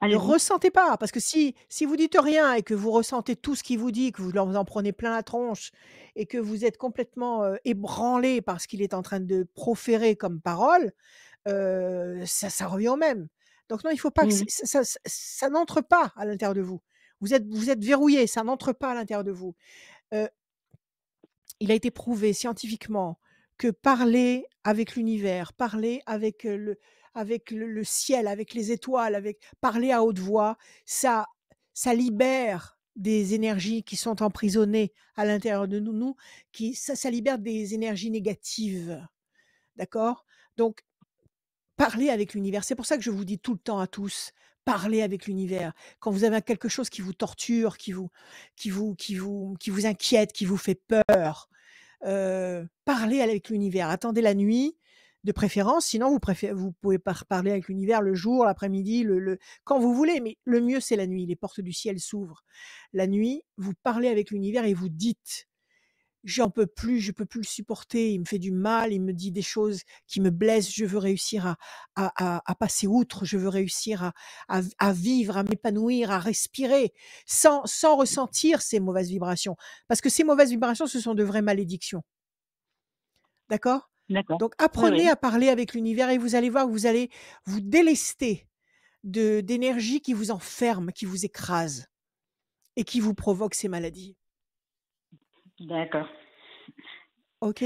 Allez-y. ressentez pas, parce que si vous dites rien et que vous ressentez tout ce qu'il vous dit, que vous en prenez plein la tronche et que vous êtes complètement ébranlé par ce qu'il est en train de proférer comme parole, ça revient au même. Donc non, il faut pas que ça n'entre pas à l'intérieur de vous. Vous êtes verrouillé, ça n'entre pas à l'intérieur de vous. Il a été prouvé scientifiquement que parler avec l'univers, parler avec le ciel, avec les étoiles, parler à haute voix, ça libère des énergies qui sont emprisonnées à l'intérieur de nous, ça libère des énergies négatives. D'accord? Donc, parlez avec l'univers. C'est pour ça que je vous dis tout le temps à tous, parlez avec l'univers. Quand vous avez quelque chose qui vous torture, qui vous inquiète, qui vous fait peur, parlez avec l'univers. Attendez la nuit, de préférence. Sinon, vous pouvez parler avec l'univers le jour, l'après-midi, quand vous voulez. Mais le mieux, c'est la nuit. Les portes du ciel s'ouvrent. La nuit, vous parlez avec l'univers et vous dites: j'en peux plus, je peux plus le supporter, il me fait du mal, il me dit des choses qui me blessent, je veux réussir à passer outre, je veux réussir à vivre, à m'épanouir, à respirer, sans ressentir ces mauvaises vibrations. Parce que ces mauvaises vibrations, ce sont de vraies malédictions. D'accord? D'accord. Donc Oui, apprenez oui. à parler avec l'univers et vous allez voir que vous allez vous délester d'énergie qui vous enferme, qui vous écrase et qui vous provoque ces maladies. D'accord. OK?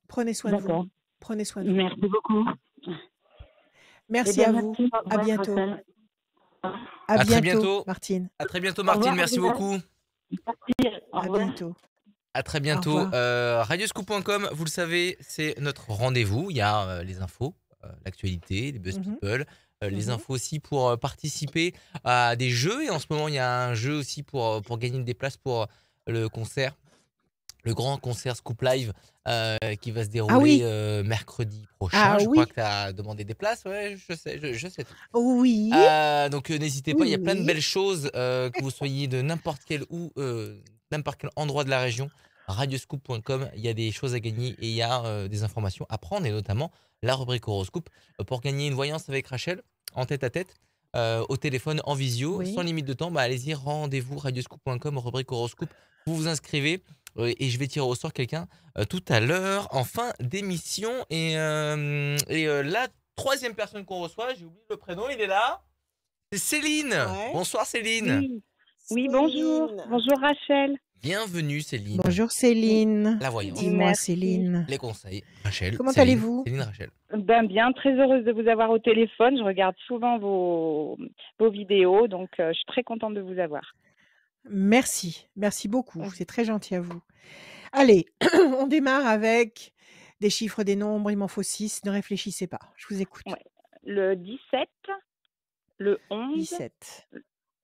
Prenez soin de vous. D'accord. Prenez soin de vous. Merci beaucoup. Merci à vous. Merci. Au À revoir, bientôt. Rachel. À À très bientôt, bientôt. Martine. À très bientôt, Au Martine. revoir, Merci Rachel. beaucoup. Merci. Au À revoir. bientôt. À très Au bientôt. revoir. Radioscoop.com, vous le savez, c'est notre rendez-vous. Il y a les infos, l'actualité, les buzz Mhm. people, les Mhm. infos aussi pour participer à des jeux. Et en ce moment, il y a un jeu aussi pour gagner des places pour le concert, le grand concert Scoop Live qui va se Ah dérouler oui. mercredi prochain. Ah Je crois oui. que tu as demandé des places. Ouais, je sais tout. Oui. Donc n'hésitez pas, il y a plein de Oui. belles choses, que vous soyez de n'importe quel endroit de la région. Radioscoop.com, il y a des choses à gagner et il y a des informations à prendre et notamment la rubrique horoscope pour gagner une voyance avec Rachel en tête à tête, au téléphone, en visio, sans Oui. limite de temps. Allez-y, rendez-vous radioscoop.com, rubrique horoscope. Vous vous inscrivez et je vais tirer au sort quelqu'un tout à l'heure en fin d'émission et la troisième personne qu'on reçoit, j'ai oublié le prénom, il est là. C'est Céline. Ouais. Bonsoir Céline. Oui, oui, bonjour. Céline. Bonjour Rachel. Bienvenue Céline. Bonjour Céline. La voyance, Dis-moi Merci. Céline. les conseils, Rachel, Comment Céline, allez-vous? Céline, Rachel. Ben bien, très heureuse de vous avoir au téléphone. Je regarde souvent vos vidéos, donc je suis très contente de vous avoir. Merci. Merci beaucoup. C'est très gentil à vous. Allez, on démarre avec des chiffres, des nombres. Il m'en faut 6. Ne réfléchissez pas. Je vous écoute. Ouais. Le 17, le 11, 17.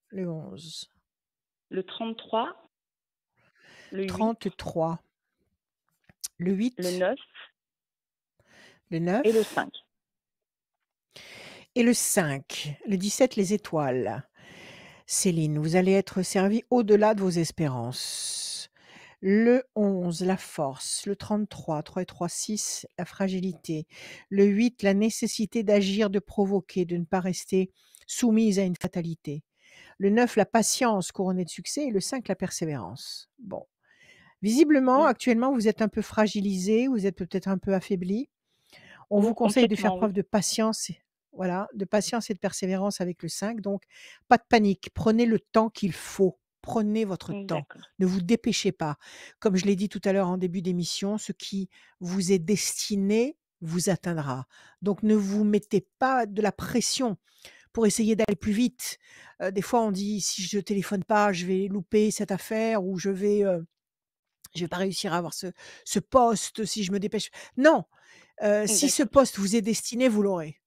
Le 11. le 33, le 8, 33. Le 8. le 9 Le 9. et le 5. Et le 5. Le 17, les étoiles. Céline, vous allez être servie au-delà de vos espérances. Le 11, la force. Le 33, 3 et 3, 6, la fragilité. Le 8, la nécessité d'agir, de provoquer, de ne pas rester soumise à une fatalité. Le 9, la patience couronnée de succès. Et le 5, la persévérance. Bon. Visiblement, Mm. actuellement, vous êtes un peu fragilisé, vous êtes peut-être un peu affaibli. On vous Oh, conseille de faire complètement, oui. preuve de patience, voilà, de patience et de persévérance avec le 5. Donc, pas de panique. Prenez le temps qu'il faut. Prenez votre temps. D'accord. Ne vous dépêchez pas. Comme je l'ai dit tout à l'heure en début d'émission, ce qui vous est destiné vous atteindra. Donc, ne vous mettez pas de la pression pour essayer d'aller plus vite. Des fois, on dit si je téléphone pas, je vais louper cette affaire ou je vais pas réussir à avoir ce poste si je me dépêche. Non, si ce D'accord. poste vous est destiné, vous l'aurez.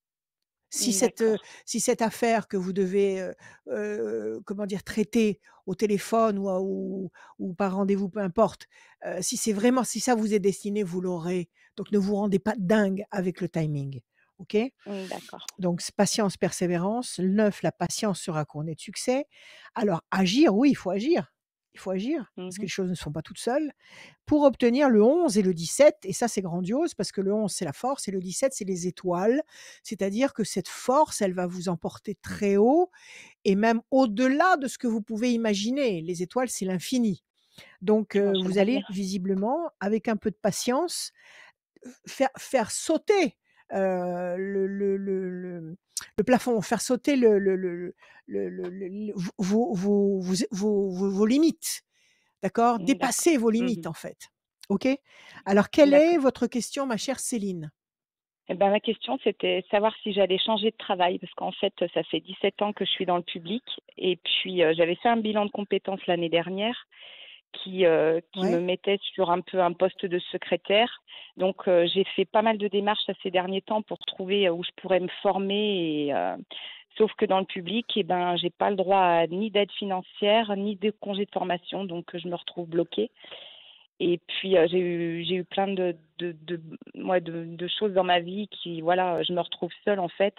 D'accord. Si cette affaire que vous devez, comment dire, traiter au téléphone ou par rendez-vous, peu importe, si ça vous est destiné, vous l'aurez. Donc ne vous rendez pas dingue avec le timing. OK? D'accord. Donc patience, persévérance. 9, la patience sera couronnée de succès. Alors agir, oui, il faut agir. Il faut agir parce que Mhm. les choses ne se font pas toutes seules. Pour obtenir le 11 et le 17, et ça c'est grandiose parce que le 11 c'est la force et le 17 c'est les étoiles. C'est-à-dire que cette force, elle va vous emporter très haut et même au-delà de ce que vous pouvez imaginer. Les étoiles, c'est l'infini. Donc Moi, vous j'aimerais bien. allez visiblement, avec un peu de patience, faire sauter, le plafond, faire sauter vos limites, d'accord? D'accord. Dépasser vos limites, Mhm. en fait. OK? Alors quelle est D'accord. votre question, ma chère Céline? Eh ben, ma question, c'était savoir si j'allais changer de travail, parce qu'en fait, ça fait 17 ans que je suis dans le public, et puis j'avais fait un bilan de compétences l'année dernière qui me Ouais? mettait sur un peu un poste de secrétaire. Donc, j'ai fait pas mal de démarches ces derniers temps pour trouver où je pourrais me former, sauf que dans le public, eh ben, j'ai pas le droit à ni d'aide financière, ni de congé de formation, donc je me retrouve bloquée. Et puis j'ai eu plein de choses dans ma vie qui voilà, je me retrouve seule en fait.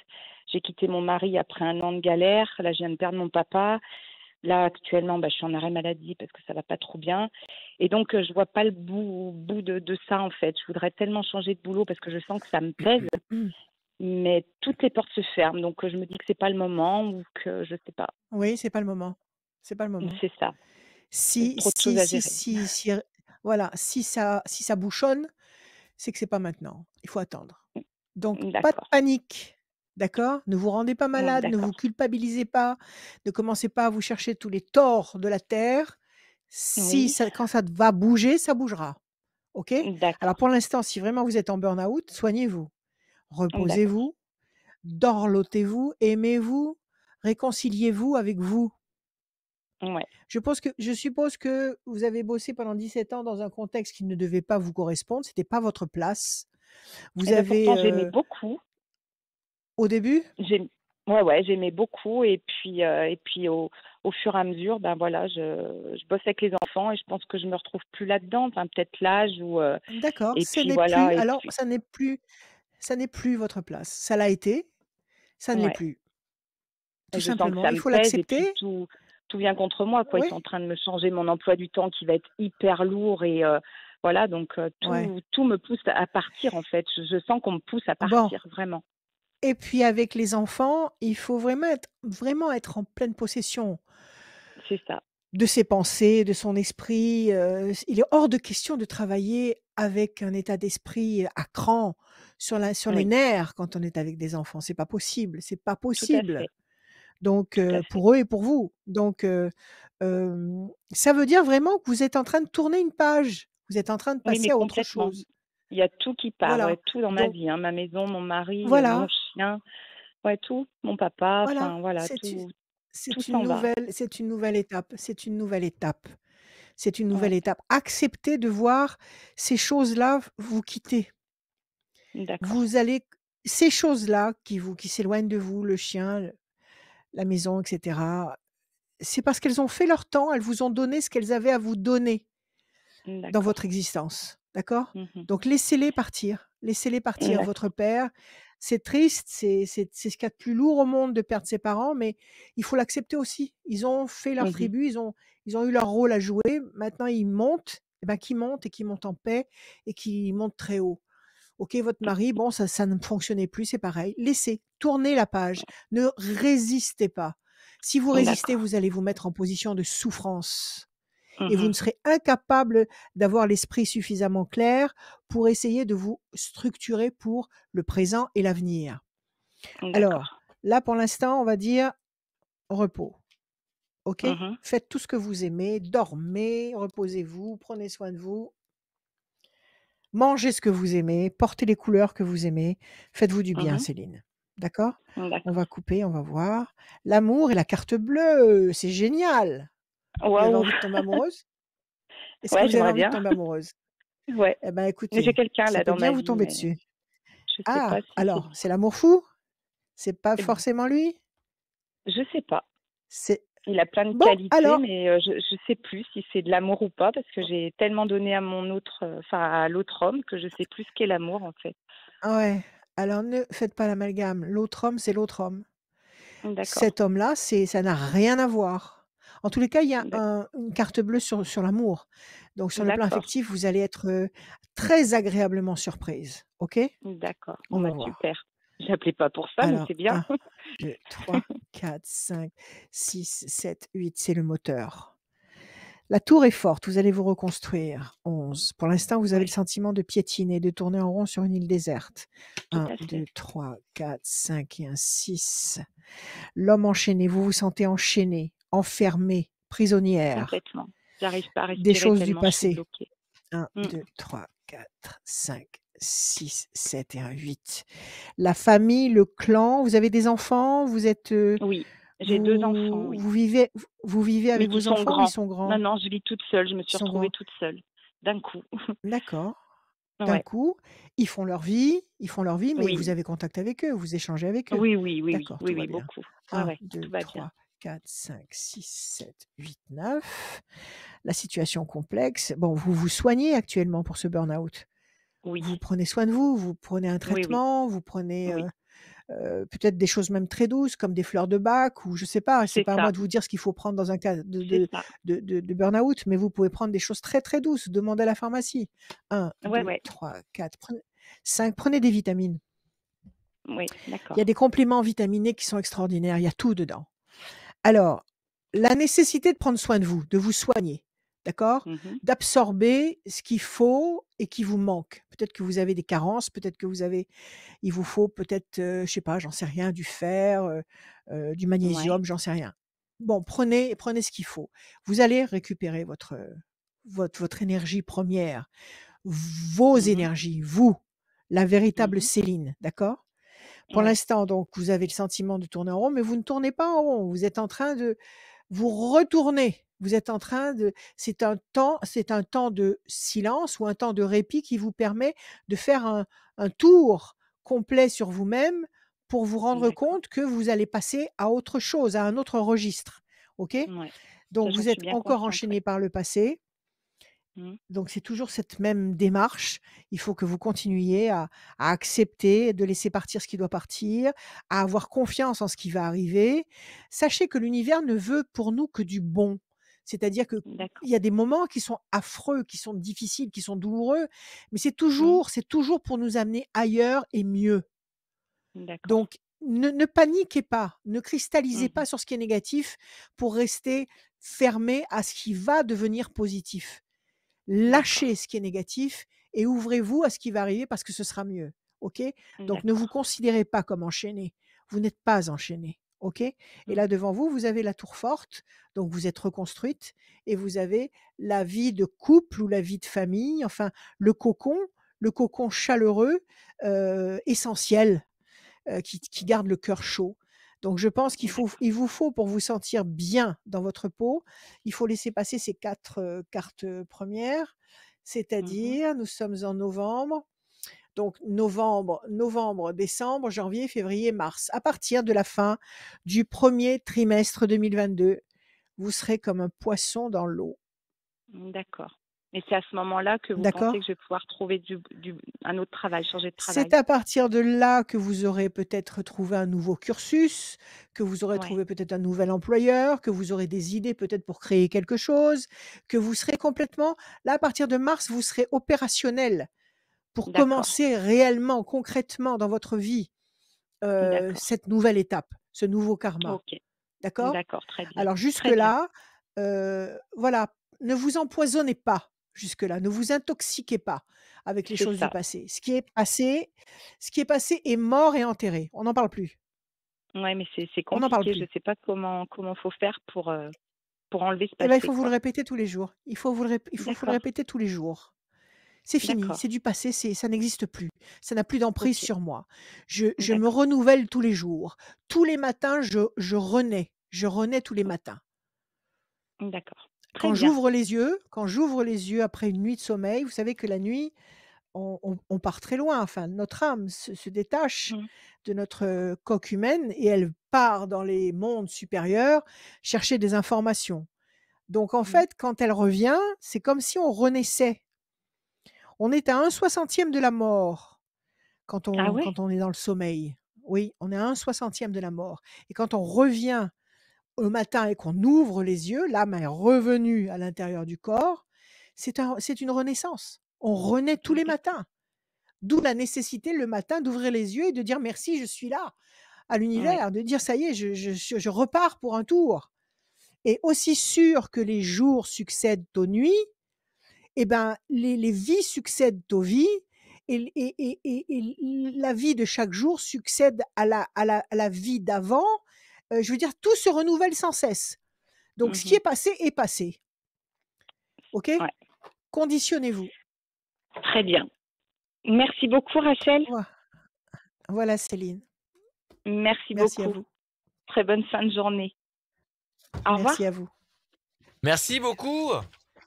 J'ai quitté mon mari après un an de galère. Là, je viens de perdre mon papa. Là, actuellement, je suis en arrêt maladie parce que ça va pas trop bien. Et donc, je vois pas le bout de ça en fait. Je voudrais tellement changer de boulot parce que je sens que ça me pèse, mais toutes les portes se ferment. Donc, je me dis que c'est pas le moment ou que je sais pas. Oui, c'est pas le moment. C'est pas le moment. C'est ça. C'est Si trop de choses si à si gérer. si si voilà, si ça bouchonne, c'est que c'est pas maintenant. Il faut attendre. Donc pas de D'accord. panique, d'accord? Ne vous rendez pas malade, ne vous D'accord. culpabilisez pas, ne commencez pas à vous chercher tous les torts de la terre. Si Oui. ça Quand ça va bouger, ça bougera, OK? Alors D'accord. pour l'instant, si vraiment vous êtes en burn-out, soignez-vous, D'accord. reposez-vous, dorlotez-vous, aimez-vous, réconciliez-vous avec vous. Ouais. Je suppose que vous avez bossé pendant 17 ans dans un contexte qui ne devait pas vous correspondre, c'était pas votre place. Vous Et ben avez, pourtant j'aimais beaucoup. au début? J'aime ouais, j'aimais beaucoup et puis au fur et à mesure, ben voilà, je bosse avec les enfants et je pense que je me retrouve plus là-dedans. Enfin, peut-être l'âge ou D'accord, et ce puis n'est plus voilà et alors puis ça n'est plus votre place. Ça l'a été, ça ne l'est ouais. plus. Tout Et je sens que simplement, ça il me faut pèse et puis l'accepter. tout vient contre moi, quoi. Ils Oui, sont en train de me changer mon emploi du temps qui va être hyper lourd et voilà, donc ouais. tout me pousse à partir, en fait. Je sens qu'on me pousse à Bon, partir, vraiment. et puis avec les enfants, il faut vraiment être en pleine possession C'est ça. de ses pensées, de son esprit, il est hors de question de travailler avec un état d'esprit à cran, sur les Oui, nerfs quand on est avec des enfants. C'est pas tout à possible. fait, Donc tout à fait. pour eux et pour vous. Donc ça veut dire vraiment que vous êtes en train de tourner une page. Vous êtes en train de Oui, mais passer à autre complètement. chose. Il y a tout qui part, Voilà. ouais, tout dans ma Donc vie, hein, ma maison, mon mari, mon voilà, chien, ouais, tout, mon papa, voilà, enfin voilà, c'est u tout s'en va. c'est une nouvelle étape, c'est une nouvelle étape, c'est une nouvelle Ouais, étape. Acceptez de voir ces choses-là vous quitter. d'accord. Vous allez Ces choses-là qui s'éloignent de vous, le chien, la maison, et cetera, c'est parce qu'elles ont fait leur temps, elles vous ont donné ce qu'elles avaient à vous donner dans D'accord. votre existence, d'accord? Mhm. Donc laissez-les partir, laissez-les partir. Votre D'accord. père, c'est triste, c'est ce qu'il y a de plus lourd au monde de perdre ses parents, mais il faut l'accepter aussi. Ils ont fait leur Mhm. tribu, ils ont eu leur rôle à jouer, maintenant ils montent eh ben, qui monte et qui monte en paix et qui monte très haut. OK, votre mari, bon, ça ne fonctionnait plus, c'est pareil. Laissez, tournez la page. Ne résistez pas. Si vous résistez, D'accord. vous allez vous mettre en position de souffrance et vous Mhm. ne serez incapable d'avoir l'esprit suffisamment clair pour essayer de vous structurer pour le présent et l'avenir. Alors, D'accord. là, pour l'instant, on va dire repos. OK? Mhm. Faites tout ce que vous aimez, dormez, reposez-vous, prenez soin de vous. Mangez ce que vous aimez, portez les couleurs que vous aimez, faites-vous du bien, Mhm. Céline. D'accord? On D'accord. va couper, on va voir. L'amour et la carte bleue, c'est génial. Vous avez Waouh. envie de tomber amoureuse? Est-ce que Ouais, vous avez j'aimerais envie de bien. tomber amoureuse? Ouais. Eh ben, Mais j'ai écoutez, quelqu'un ça là peut dans bien ma vous vie, tomber mais dessus. je sais pas Ah, si c'est alors, lui. c'est l'amour fou? C'est pas forcément lui? Je sais pas. C'est Il a plein de bon, qualités, alors, mais je sais plus si c'est de l'amour ou pas, parce que j'ai tellement donné à mon autre, enfin à l'autre homme, que je sais plus ce qu'est l'amour en fait. ouais, alors ne faites pas l'amalgame. L'autre homme, c'est l'autre homme. D'accord. Cet homme-là, ça n'a rien à voir. En tous les cas, il y a D'ac- une carte bleue sur l'amour. Donc sur le plan D'accord. affectif, vous allez être, très agréablement surprise. OK? D'accord. On Bon va bah voir. super. J'appelais pas pour ça, mais Alors c'est bien. 1, 2, 3, 4, 5, 6, 7, 8, c'est le moteur. La tour est forte, vous allez vous reconstruire. 11. Pour l'instant, vous avez le Oui, sentiment de piétiner, de tourner en rond sur une île déserte. tout 1, à 2, fait. 3, 4, 5 et un 6. L'homme enchaîné, vous vous sentez enchaîné, enfermé, prisonnière. Complètement. J'arrive pas à Des respirer choses du tellement je suis passé. bloquée. 1, Mm. 2, 3, 4, 5, 6, 7 et un 8. La famille, le clan, vous avez des enfants, vous êtes, Oui, j'ai 2 enfants, oui. vous vivez Mais avec qui vos sont enfants ou ils grands. sont Non, grands? non, je vis toute seule. Je me Ils suis sont retrouvée grands. toute seule, d'un coup. D'accord. D'un Ouais. coup, ils font leur vie, mais vous Oui. avez contact avec eux, vous échangez avec eux. Oui, oui, oui, oui, D'accord, oui, tout va oui, bien. beaucoup. Ouais, 1, ouais, tout 2, va bien. 3, 4, 5, 6, 7, 8, 9. La situation complexe. Bon, vous vous soignez actuellement pour ce burn-out. Oui, Vous prenez soin de vous, vous prenez un oui, oui, traitement, vous prenez, oui. peut-être des choses même très douces comme des fleurs de Bach ou je sais pas, c'est C'est pas à moi ça, de vous dire ce qu'il faut prendre dans un cas c'est ça. de burn-out, mais vous pouvez prendre des choses très, très douces. Demandez à la pharmacie. 1, Ouais, 2, ouais, 3, 4, prenez 5, prenez des vitamines. oui, Il y a d'accord. des compléments vitaminés qui sont extraordinaires, il y a tout dedans. Alors, la nécessité de prendre soin de vous, de vous soigner, d'accord? Mhm. D'absorber ce qu'il faut et qui vous manque. Peut-être que vous avez des carences, peut-être que il vous faut peut-être, je sais pas, j'en sais rien, du fer, du Ouais. magnésium, j'en sais rien. Bon, prenez ce qu'il faut. Vous allez récupérer votre énergie première, vos Mhm. énergies, vous, la véritable Mhm. Céline, d'accord? Pour Oui, l'instant, donc, vous avez le sentiment de tourner en rond, mais vous ne tournez pas en rond. Vous êtes en train de vous retourner. Vous êtes en train de c'est un temps de silence ou un temps de répit qui vous permet de faire un tour complet sur vous-même pour vous rendre d'accord. compte que vous allez passer à autre chose, à un autre registre. OK? Ouais. Ça, Donc j'en vous suis êtes bien encore consciente, enchaîné ouais. par le passé. Mhm. Donc c'est toujours cette même démarche. Il faut que vous continuiez à accepter de laisser partir ce qui doit partir, à avoir confiance en ce qui va arriver. Sachez que l'univers ne veut pour nous que du bon. C'est-à-dire qu'il D'accord. y a des moments qui sont affreux, qui sont difficiles, qui sont douloureux, mais Mhm. c'est toujours pour nous amener ailleurs et mieux. D'accord. Donc ne paniquez pas, ne cristallisez pas Mhm. sur ce qui est négatif pour rester fermé à ce qui va devenir positif. D'accord. Lâchez ce qui est négatif et ouvrez-vous à ce qui va arriver parce que ce sera mieux. OK? Donc ne vous D'accord. considérez pas comme enchaîné. Vous n'êtes pas enchaîné. OK? Et Mhm. là devant vous, vous avez la tour forte, donc vous êtes reconstruite et vous avez la vie de couple ou la vie de famille, enfin le cocon chaleureux, essentiel, qui garde le cœur chaud. Donc je pense D'accord. il vous faut pour vous sentir bien dans votre peau, il faut laisser passer ces 4, cartes, 1. Mhm. C'est-à-dire, nous sommes en novembre, donc novembre, décembre, janvier, février, mars. À partir de la fin du 1er trimestre 2022, vous serez comme un poisson dans l'eau. D'accord. Et c'est à ce moment-là que vous pensez D'accord? que je vais pouvoir trouver un autre travail, changer de C'est travail? à partir de là que vous aurez peut-être trouvé un nouveau cursus, que vous aurez Ouais, trouvé peut-être un nouvel employeur, que vous aurez des idées peut-être pour créer quelque chose, que vous serez complètement là, à partir de mars, vous serez opérationnel pour d'accord, commencer réellement, concrètement dans votre vie, d'accord. cette nouvelle étape, ce nouveau karma. OK, D'accord? d'accord, très bien, Alors très bien. jusque-là, voilà, ne vous empoisonnez pas jusque-là, ne vous intoxiquez pas avec les C'est choses du ça. passé. Ce qui est passé est mort et enterré. On n'en parle plus. Ouais, mais c'est On n'en parle compliqué. Je plus. ne sais pas comment faut faire pour enlever ce Eh ben, il passé, faut vous le quoi. répéter tous les jours. Il faut vous le D'accord, répéter tous les jours. C'est fini, d'accord. c'est du passé, ça n'existe plus. Ça n'a plus d'emprise OK, sur moi. Je me d'accord, renouvelle tous les jours. Tous les matins, je renais. Je renais tous les matins. d'accord. Très bien. Quand j'ouvre les yeux après une nuit de sommeil, vous savez que la nuit, on part très loin, enfin notre âme se détache Mmh, de notre, coque humaine et elle part dans les mondes supérieurs chercher des informations. Donc en mmh. fait, quand elle revient, c'est comme si on renaissait. On est à 1/60 de la mort quand Ah on ouais? quand on est dans le sommeil. Oui, on est à 1/60 de la mort et quand on revient au matin et qu'on ouvre les yeux, l'âme est revenue à l'intérieur du corps, c'est une renaissance. On renaît tous les D'accord. matins. D'où la nécessité le matin d'ouvrir les yeux et de dire: «Merci, je suis là», à Ouais, l'univers, de dire: «Ça y est, je repars pour un tour» et aussi sûr que les jours succèdent aux nuits, et ben, les vies succèdent aux vies et la vie de chaque jour succède à la vie d'avant. Je veux dire, tout se renouvelle sans cesse. Donc ce qui mmh. est passé, OK? Ouais, Conditionnez-vous. très bien. Merci beaucoup, Rachel. Voi voilà Céline. Merci Merci à beaucoup. vous. Très bonne fin de journée. Au Merci revoir. à vous. Merci beaucoup.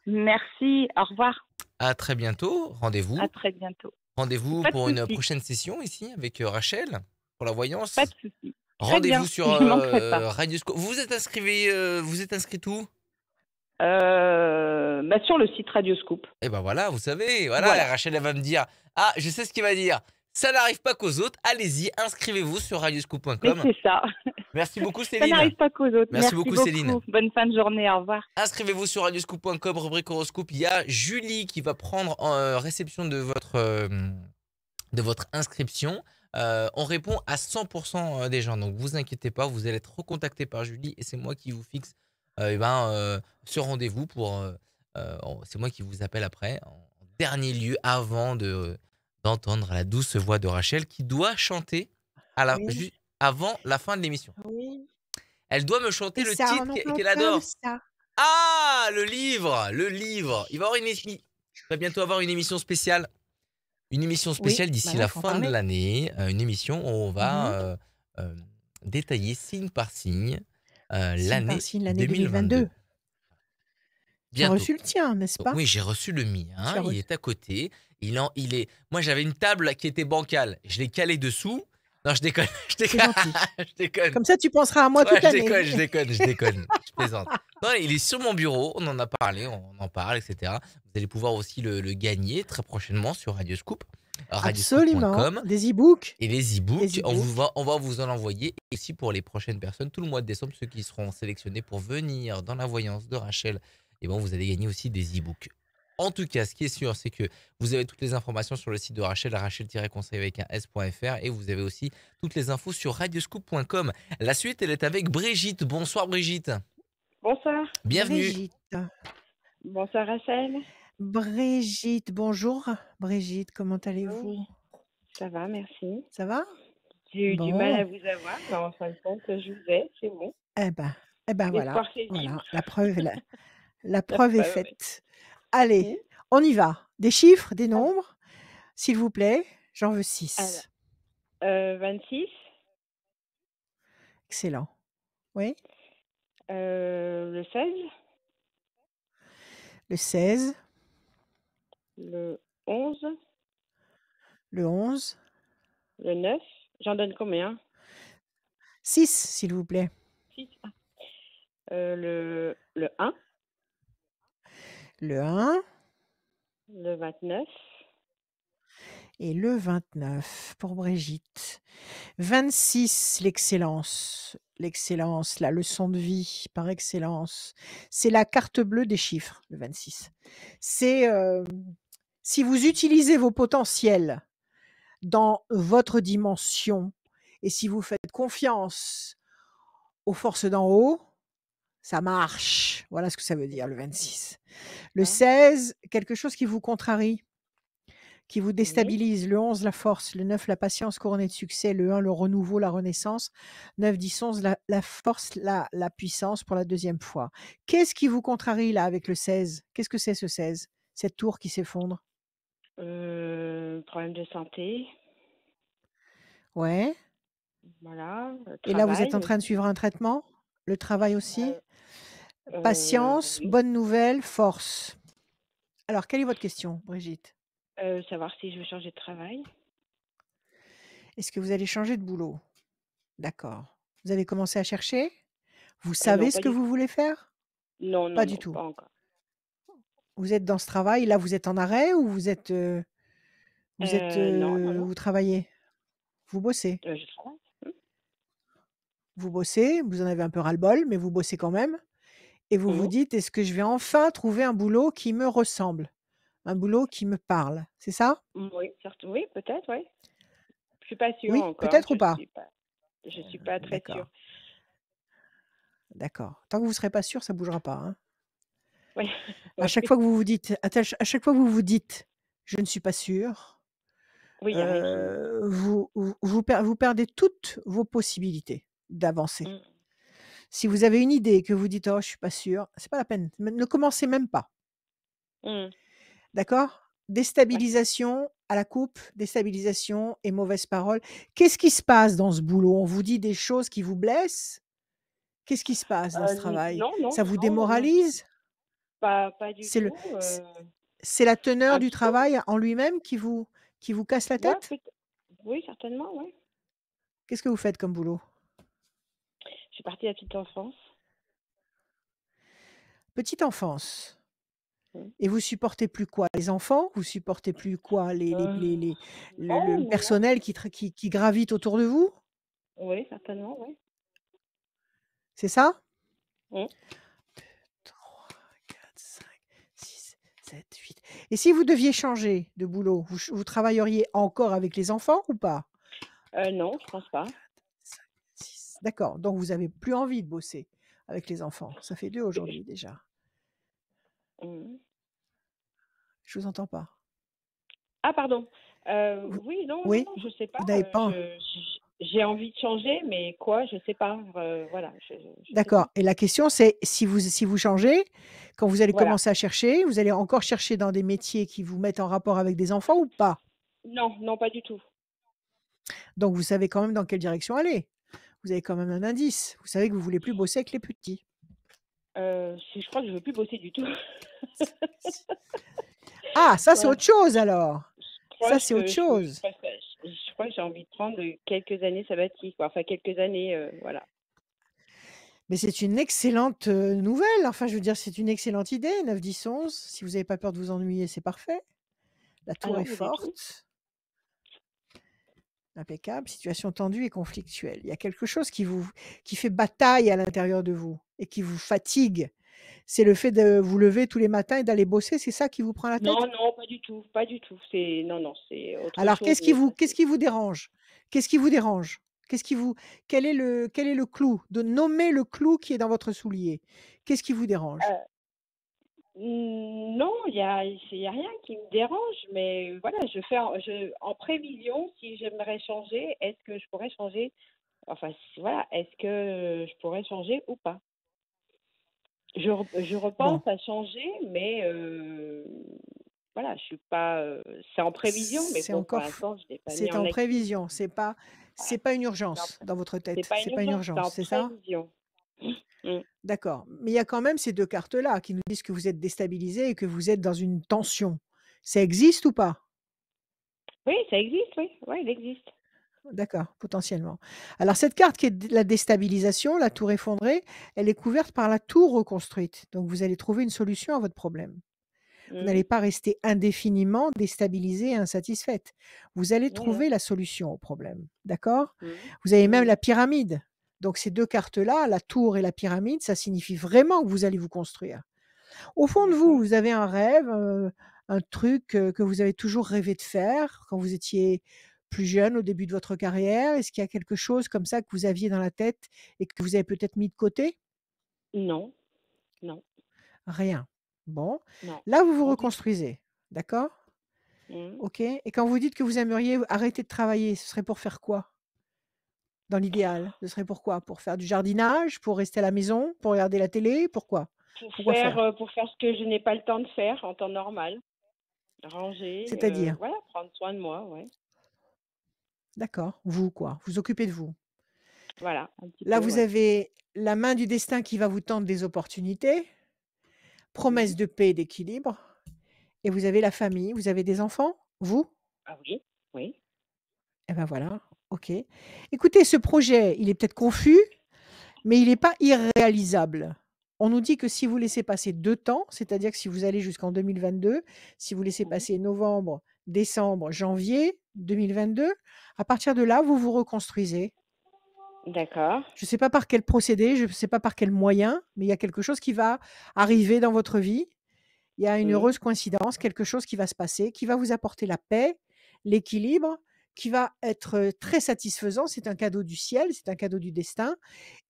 Merci, au revoir. À très bientôt. À Rendez-vous. très bientôt. Rendez-vous Pas de pour une souci, prochaine session ici avec Rachel pour la pas voyance. de souci. Très Rendez-vous bien, sur je manquerai pas. Radioscope. Vous êtes inscrit où? Bah, sur le site Radioscoop. Eh ben voilà, vous savez, voilà, Voilà. Rachel elle va me dire, ah, je sais ce qu'il va dire. Ça n'arrive pas qu'aux autres. Allez-y, inscrivez-vous sur Mais radioscoop.com. c'est ça. Merci beaucoup Ça Céline. n'arrive pas qu'aux autres. Merci Merci beaucoup Céline. beaucoup. Bonne fin de journée. Au revoir. Inscrivez-vous sur radioscoop.com, rubrique horoscope. Il y a Julie qui va prendre en réception de votre inscription. On répond à 100% des gens, donc vous inquiétez pas, vous allez être recontacté par Julie et c'est moi qui vous fixe ce rendez-vous c'est moi qui vous appelle après, en dernier lieu, avant d'entendre la douce voix de Rachel qui doit chanter Oui, avant la fin de l'émission. oui. Elle doit me chanter Et le ça, titre on en parle qu'elle pas de adore. ça. Ah, le livre, le livre. Il va bientôt avoir une émission spéciale. Une émission Oui, spéciale bah d'ici là, la il faut en fin de parler. l'année, une émission où on Mmh. va détailler signe par signe Signe par l'année signe, l'année 2022. 2022. Tu as Bientôt. reçu le tien, n'est-ce Donc pas? oui, j'ai reçu le Tu mien, as il reçu est à côté. Il est. Moi, j'avais une table qui était bancale. Je l'ai calé dessous. Non, je déconne, je c'est déconne, gentil. je déconne. Comme ça, tu penseras à moi Ouais, toute l'année. je déconne, je plaisante. Non, il est sur mon bureau, on en a parlé, on en parle, etc. Vous allez pouvoir aussi le gagner très prochainement sur Radioscoop, Absolument. radioscoop.com. Des e-books. Et les Des e-books, e-books. on va vous en envoyer. Et aussi pour les prochaines personnes, tout le mois de décembre, ceux qui seront sélectionnés pour venir dans la voyance de Rachel, et bon, vous allez gagner aussi des e-books. En tout cas, ce qui est sûr, c'est que vous avez toutes les informations sur le site de Rachel, rachel-conseil avec un s.fr, et vous avez aussi toutes les infos sur radioscoop.com. La suite, elle est avec Brigitte. Bonsoir Brigitte. Bonsoir. Bienvenue. Brigitte. Bonsoir Rachel. Brigitte, bonjour. Brigitte, comment Bonjour. allez-vous? Ça va, merci. Ça va? J'ai eu du mal à Bon. vous avoir, mais en fin de compte, je vous ai, c'est bon. Eh ben, voilà. L'espoir fait Voilà. vivre. La La preuve est preuve, oui. faite. Allez, on y va. Des chiffres, des nombres, s'il vous plaît. J'en veux 6. Alors, 26, Excellent. Oui. le 16, Le 16, le 11, le 11, le 9. J'en donne combien? 6, s'il vous plaît. 6. Le 1, Le 1, Le 29. Et le 29 pour Brigitte. 26, l'excellence. L'excellence, la leçon de vie par excellence. C'est la carte bleue des chiffres, le 26. C'est si vous utilisez vos potentiels dans votre dimension et si vous faites confiance aux forces d'en haut, ça marche. Voilà ce que ça veut dire, le 26. Le Hein? 16, quelque chose qui vous contrarie, qui vous Oui. déstabilise. Le 11, la force. Le 9, la patience couronnée de succès. Le 1, le renouveau, la renaissance. 9, 10, 11, la force, la puissance pour la deuxième fois. Qu'est-ce qui vous contrarie là avec le 16? Qu'est-ce que c'est ce 16? Cette tour qui s'effondre? Problème de santé, Ouais. voilà. Et là, vous êtes Travail en train de aussi. suivre un traitement? Le travail aussi? Patience, Oui. bonne nouvelle, force. Alors, quelle est votre question, Brigitte? Savoir si je veux changer de travail. Est-ce que vous allez changer de boulot? D'accord. Vous avez commencé à chercher? Vous Non, savez ce pas que du vous tout. voulez faire? Non, Pas non, du non, tout. pas encore. Vous êtes dans ce travail, là, vous êtes en arrêt ou vous êtes, Non, non, non. vous travaillez? Vous bossez? Je travaille. Vous bossez, vous en avez un peu ras-le-bol, mais vous bossez quand même et vous vous Mhm. dites: «Est-ce que je vais enfin trouver un boulot qui me ressemble? Un boulot qui me parle?» C'est ça? Oui, certes, oui, peut-être, oui. Je suis pas sûre Oui, encore. peut-être ou pas? Je suis pas très sûre. D'accord, d'accord. Tant que vous serez pas sûr, ça bougera pas, hein. Oui, À oui, chaque fois que vous vous dites à chaque fois que vous vous dites: «Je ne suis pas sûr», oui, il y a rien qui. vous perdez toutes vos possibilités d'avancer. Mm, Si vous avez une idée et que vous dites: «Oh, je suis pas sûr», c'est pas la peine. Ne commencez même pas, mm, d'accord? ouais. Déstabilisation à la coupe, déstabilisation et mauvaises paroles. Qu'est-ce qui se passe dans ce boulot? On vous dit des choses qui vous blessent? Qu'est-ce qui se passe dans ce travail? Non, non, Ça vous non, non, démoralise? pas du C'est le tout. c c'est la teneur Un du petit peu, travail en lui-même qui vous casse la ouais, tête? oui, certainement, oui. Qu'est-ce que vous faites comme boulot? Je suis partie à la petite enfance. Petite enfance. Mm. Et vous supportez plus quoi? Les enfants? Vous supportez plus quoi? Euh, Le non, non, non. personnel qui gravite autour de vous? Oui, certainement, oui. C'est ça? Mm. 3, 4, 5, 6, 7, 8. Et si vous deviez changer de boulot, vous travailleriez encore avec les enfants ou pas? Non, je 3, pense pas. 4, 5, 6. D'accord, donc vous avez plus envie de bosser avec les enfants. Ça fait 2 aujourd'hui déjà. Mm. Je vous entends pas. Ah, pardon. Vous Oui, non, non, oui? non, je sais pas. Vous n'avez pas J'ai envie de changer, mais quoi, je sais pas. Voilà, je sais D'accord, pas. et la question c'est si vous changez, quand vous allez Voilà. commencer à chercher, vous allez encore chercher dans des métiers qui vous mettent en rapport avec des enfants ou pas? Non, non, pas du tout. Donc vous savez quand même dans quelle direction aller. Vous avez quand même un indice. Vous savez que vous voulez plus bosser avec les petits. Je crois que je veux plus bosser du tout. Ah, ça c'est Ouais. autre chose alors. Je crois Ça c'est autre que chose. je crois que j'ai envie de prendre quelques années sabbatiques, quoi. Enfin quelques années, voilà. Mais c'est une excellente, nouvelle. Enfin, je veux dire, c'est une excellente idée, 9, 10, 11. Si vous avez pas peur de vous ennuyer, c'est parfait. La Ah tour non, est pas du tout. forte. Impeccable, situation tendue et conflictuelle. Il y a quelque chose qui fait bataille à l'intérieur de vous et qui vous fatigue. C'est le fait de vous lever tous les matins et d'aller bosser, c'est ça qui vous prend la Non, tête? non, pas du tout, pas du tout. C'est non, non, c'est autre Alors chose, mais ça qu'est-ce c'est. qui vous dérange? Qu'est-ce qui vous dérange? Qu'est-ce qui vous quel est le clou? De nommer le clou qui est dans votre soulier. Qu'est-ce qui vous dérange? Non, il y a rien qui me dérange, mais voilà, en prévision, si j'aimerais changer, est-ce que je pourrais changer? Enfin, voilà, est-ce que je pourrais changer ou pas? Je Bon, repense à changer, mais voilà, je suis pas. C'est en prévision, mais c'est bon, pour encore f l'instant, je l'ai pas mis c'est en en activité. prévision, Voilà, c'est pas une c'est en urgence pré- dans votre c'est tête, pas c'est une pas une urgence, c'est urgence, en c'est ça? prévision. Mm. D'accord, mais il y a quand même ces 2 cartes-là qui nous disent que vous êtes déstabilisé et que vous êtes dans une tension. Ça existe ou pas? Oui, ça existe, oui, oui, il existe. D'accord, potentiellement. Alors cette carte qui est d la déstabilisation, la tour effondrée, elle est couverte par la tour reconstruite. Donc vous allez trouver une solution à votre problème. Vous Mmh. n'allez pas rester indéfiniment déstabilisée et insatisfaite. Vous allez Voilà. trouver la solution au problème. D'accord? Mmh. Vous avez même Mmh. la pyramide. Donc ces 2 cartes-là, la tour et la pyramide, ça signifie vraiment que vous allez vous construire. Au fond de vous, D'accord. vous avez un rêve, un truc, que vous avez toujours rêvé de faire quand vous étiez plus jeune, au début de votre carrière? Est-ce qu'il y a quelque chose comme ça que vous aviez dans la tête et que vous avez peut-être mis de côté? Non, non, Rien. Bon. non, Là, vous vous pas du tout. reconstruisez. D'accord? Mmh. OK. Et quand vous dites que vous aimeriez arrêter de travailler, ce serait pour faire quoi? Dans l'idéal, ce serait pour quoi? Pour faire du jardinage? Pour rester à la maison? Pour regarder la télé? Pourquoi? Pourquoi faire? Pour faire ce que je n'ai pas le temps de faire en temps normal. Ranger, C'est-à-dire? voilà, prendre soin de moi, ouais. D'accord. Vous, quoi. Vous occupez de vous. Voilà, un petit Là, peu, vous ouais. avez la main du destin qui va vous tendre des opportunités, Mmh. promesse de paix et d'équilibre, et vous avez la famille. Vous avez des enfants? Vous? Ah oui, oui. Eh ben voilà, OK. Écoutez, ce projet, il est peut-être confus, mais il n'est pas irréalisable. On nous dit que si vous laissez passer 2 temps, c'est-à-dire que si vous allez jusqu'en 2022, si vous laissez Mmh. passer novembre, décembre, janvier 2022, à partir de là, vous vous reconstruisez. D'accord. Je ne sais pas par quel procédé, je ne sais pas par quel moyen, mais il y a quelque chose qui va arriver dans votre vie. Il y a une Mmh. heureuse coïncidence, quelque chose qui va se passer, qui va vous apporter la paix, l'équilibre, qui va être, très satisfaisant. C'est un cadeau du ciel, c'est un cadeau du destin,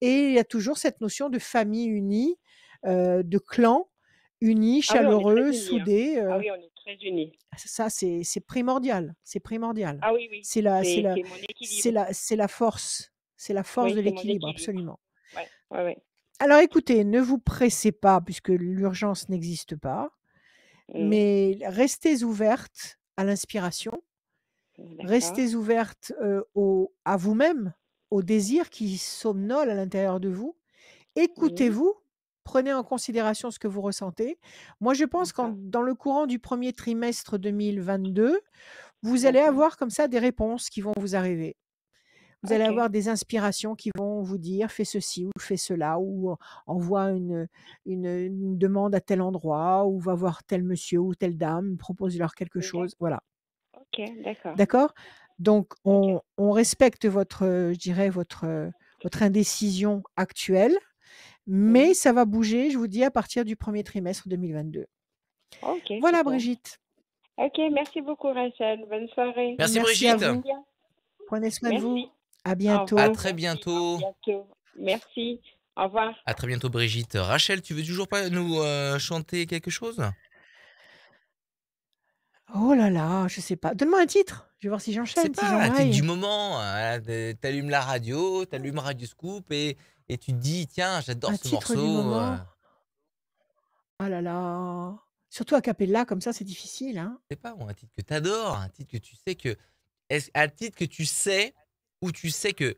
et il y a toujours cette notion de famille unie, de clan uni, Ah oui, on est très chaleureux, unis, hein. soudé, Ah oui, on est très unis. ça c'est primordial, c'est primordial. Ah oui, oui, C'est la c'est c'est la c'est mon c'est équilibre. la c'est la force Oui, de c'est mon l'équilibre, équilibre. absolument. Ouais, ouais, ouais. Alors écoutez, ne vous pressez pas puisque l'urgence n'existe pas, Mmh. mais restez ouverte à l'inspiration, D'accord. restez ouverte, à vous-même, au désir qui somnole à l'intérieur de vous. Mmh. Écoutez-vous, prenez en considération ce que vous ressentez. Moi, je pense qu'en D'accord, dans le courant du premier trimestre 2022, vous allez d'accord. avoir comme ça des réponses qui vont vous arriver. Vous allez OK, avoir des inspirations qui vont vous dire: «Fais ceci ou fais cela» ou «Envoie une demande à tel endroit» ou «Va voir tel monsieur ou telle dame, propose-leur quelque chose». Voilà, OK, d'accord. d'accord? Donc OK. on respecte votre, je dirais votre indécision actuelle, mais Mmh. ça va bouger, je vous dis, à partir du premier trimestre 2022. OK, Voilà super. Brigitte, OK, merci beaucoup Rachel. Bonne soirée. Merci merci à Brigitte. vous. Bien. Prenez soin de vous. Merci. À Au À revoir. bientôt. très Merci. À bientôt. bientôt. Merci. Au revoir. À très bientôt Brigitte. Rachel, tu veux toujours pas nous chanter quelque chose? Oh là là, je sais pas. Donne-moi un titre, je vais voir si Je sais j'enchaîne, si pas, un titre du j'embraye. moment, t'allumes la radio, t'allumes Radio Scoop et tu te dis: «Tiens, j'adore Un ce titre du morceau». moment? Ah là là, surtout a cappella comme ça, c'est difficile, hein? Je sais pas moi, un titre que t'adores, un titre que tu sais que un titre que tu sais, où tu sais que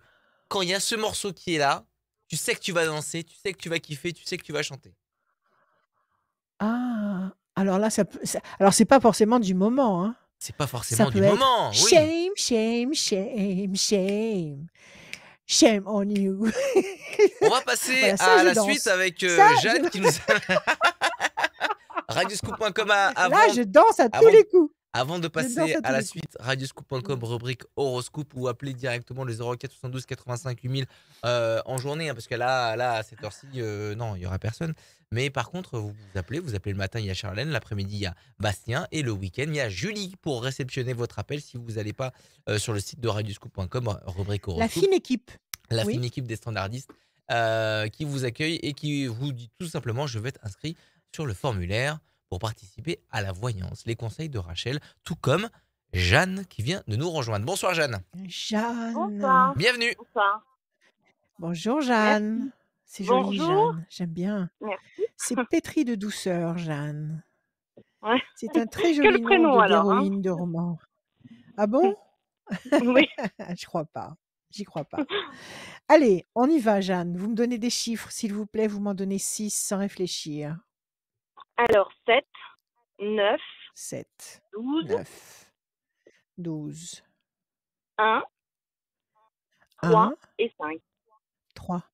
quand il y a ce morceau qui est là, tu sais que tu vas danser, tu sais que tu vas kiffer, tu sais que tu vas chanter. Ah! Alors là, alors c'est pas forcément du moment, hein. C'est pas Ça forcément du peut être: moment, oui. «Shame, shame, shame, shame, shame on you». On va passer Voilà, ça à je la suite danse. avec, Ça je Jeanne qui nous radioscoop.com là, avant je danse à tous avant les coups. avant de Je danse passer à à tous la les coups. suite, radioscoop.com, Mmh. rubrique horoscope ou appelez directement le 04 72 85 8000, en journée, hein, parce que là, à cette heure-ci, non, il y aura personne. Mais par contre, vous appelez le matin, il y a Charlène, l'après-midi, il y a Bastien et le week-end, il y a Julie pour réceptionner votre appel si vous n'allez pas, sur le site de radioscoop.com, rubrique La horoscope. fine équipe. La Oui. fine équipe des standardistes, qui vous accueille et qui vous dit tout simplement: «Je vais être inscrit sur le formulaire pour participer à la voyance». Les conseils de Rachel, tout comme Jeanne qui vient de nous rejoindre. Bonsoir Jeanne. Jeanne. Bonsoir, Bienvenue. bonsoir. Bonjour Jeanne. Merci. C'est joli Bonjour. Jeanne, j'aime bien. Merci. C'est pétri de douceur Jeanne. Ouais. C'est un très Que le joli nom prénom de alors, hein? d'héroïne de roman. Ah bon? Oui. Je crois pas, j'y crois pas. Allez, on y va Jeanne. Vous me donnez des chiffres s'il vous plaît, vous m'en donnez 6 sans réfléchir. Alors 7, 9, 7, 12, 9, 12, 1, 3 1, et 5. 3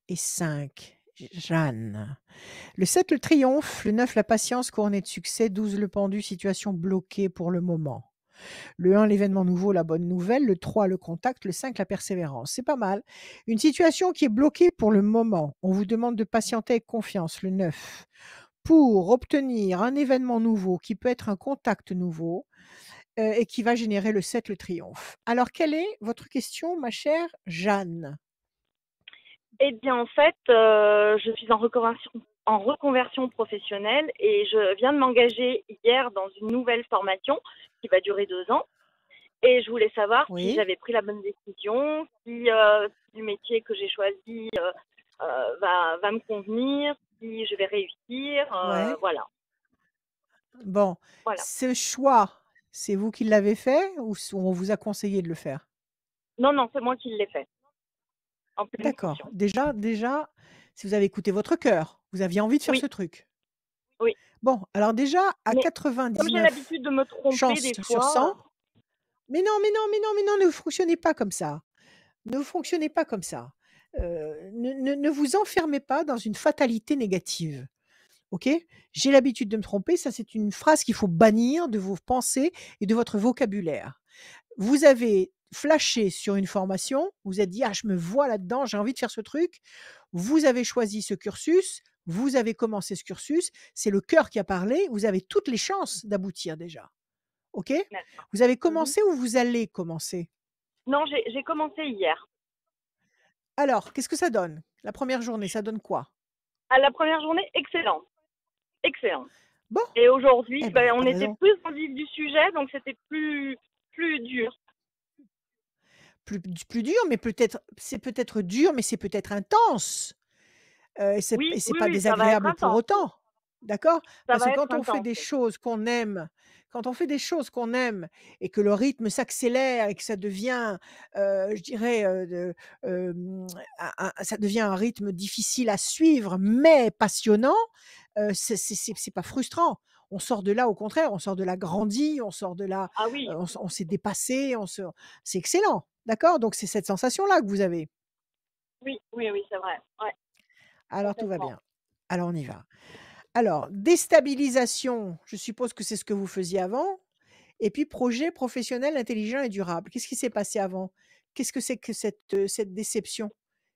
et 5. Jeanne. Le 7, le triomphe. Le 9, la patience couronnée de succès. 12, le pendu, situation bloquée pour le moment. Le 1, l'événement nouveau, la bonne nouvelle. Le 3, le contact. Le 5, la persévérance. C'est pas mal. Une situation qui est bloquée pour le moment. On vous demande de patienter avec confiance. Le 9. Pour obtenir un événement nouveau qui peut être un contact nouveau et qui va générer le 7, le triomphe. Alors, quelle est votre question, ma chère Jeanne? Eh bien, en fait, je suis en reconversion professionnelle et je viens de m'engager hier dans une nouvelle formation qui va durer 2 ans. Et je voulais savoir si Oui. j'avais pris la bonne décision, si le métier que j'ai choisi va me convenir, si je vais réussir. Ouais. Voilà. Bon, Voilà. ce choix, c'est vous qui l'avez fait ou on vous a conseillé de le faire? Non, non, c'est moi qui l'ai fait, en pleine D'accord. conscience. Déjà, si vous avez écouté votre cœur, vous aviez envie de faire Oui, ce truc. oui. Bon, alors déjà, à Mais comme j'ai 99 l'habitude de me tromper chances des sur fois, 100, mais non, ne fonctionnez pas comme ça. Ne fonctionnez pas comme ça. Ne vous enfermez pas dans une fatalité négative. OK? J'ai l'habitude de me tromper, ça c'est une phrase qu'il faut bannir de vos pensées et de votre vocabulaire. Vous avez flashé sur une formation, vous vous êtes dit: «Ah, je me vois là-dedans, j'ai envie de faire ce truc». Vous avez choisi ce cursus, vous avez commencé ce cursus, c'est le cœur qui a parlé, vous avez toutes les chances d'aboutir déjà. OK? d'accord. Vous avez Mhm. commencé ou vous allez commencer? Non, j'ai commencé hier. Alors, qu'est-ce que ça donne? La première journée, ça donne quoi? À la première journée, excellent, excellent. Bon, Et aujourd'hui, eh ben, il y a on pas de était raison. plus dans le vif du sujet, donc c'était plus dur. Plus dur, mais peut-être dur, mais c'est peut-être intense. Et Oui, c'est oui, pas oui, ça va être désagréable pour intense. autant. D'accord? Ça Parce que va être intense. quand on fait des choses qu'on aime et que le rythme s'accélère et que ça devient, je dirais, ça devient un rythme difficile à suivre, mais passionnant, c'est pas frustrant. On sort de là, au contraire, on sort de là grandi, on sort de là, Ah oui, on s'est dépassé, c'est excellent. D'accord? Donc c'est cette sensation-là que vous avez. oui, oui, oui, c'est vrai. Ouais, Alors tout va complètement. bien. Alors on y va. Alors, déstabilisation, je suppose que c'est ce que vous faisiez avant. Et puis, projet professionnel intelligent et durable. Qu'est-ce qui s'est passé avant? Qu'est-ce que c'est que cette déception?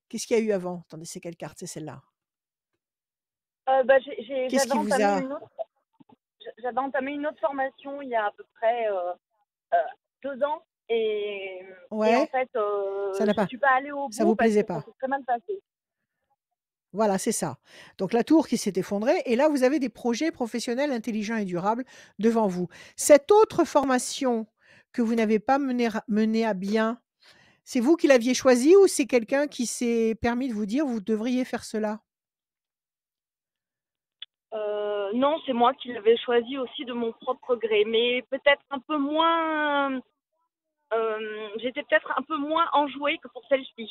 Qu'est-ce qu'il y a eu avant? Attendez, c'est quelle carte? C'est celle-là. Bah, Qu'est-ce qui vous a... j'avais entamé une autre formation il y a à peu près 2 ans et en Ouais, fait, ça n'a je pas... suis pas allée au Ça bout vous parce plaisait que ça pas. s'est très mal passé. Voilà, c'est ça. Donc la tour qui s'est effondrée, et là, vous avez des projets professionnels intelligents et durables devant vous. Cette autre formation que vous n'avez pas menée à bien, c'est vous qui l'aviez choisie ou c'est quelqu'un qui s'est permis de vous dire: «Vous devriez faire cela»? Non, c'est moi qui l'avais choisi aussi de mon propre gré, mais peut-être un peu moins. J'étais peut-être un peu moins enjouée que pour celle-ci.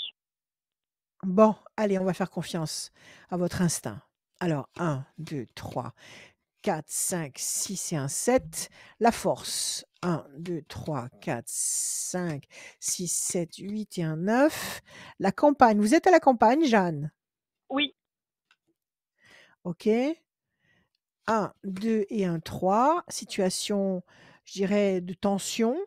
Bon, allez, on va faire confiance à votre instinct. Alors 1, 2, 3, 4, 5, 6 et un 7. La force. 1, 2, 3, 4, 5, 6, 7, 8 et un 9. La campagne. Vous êtes à la campagne, Jeanne? Oui, OK. 1, 2 et un 3. Situation, je dirais, de tension.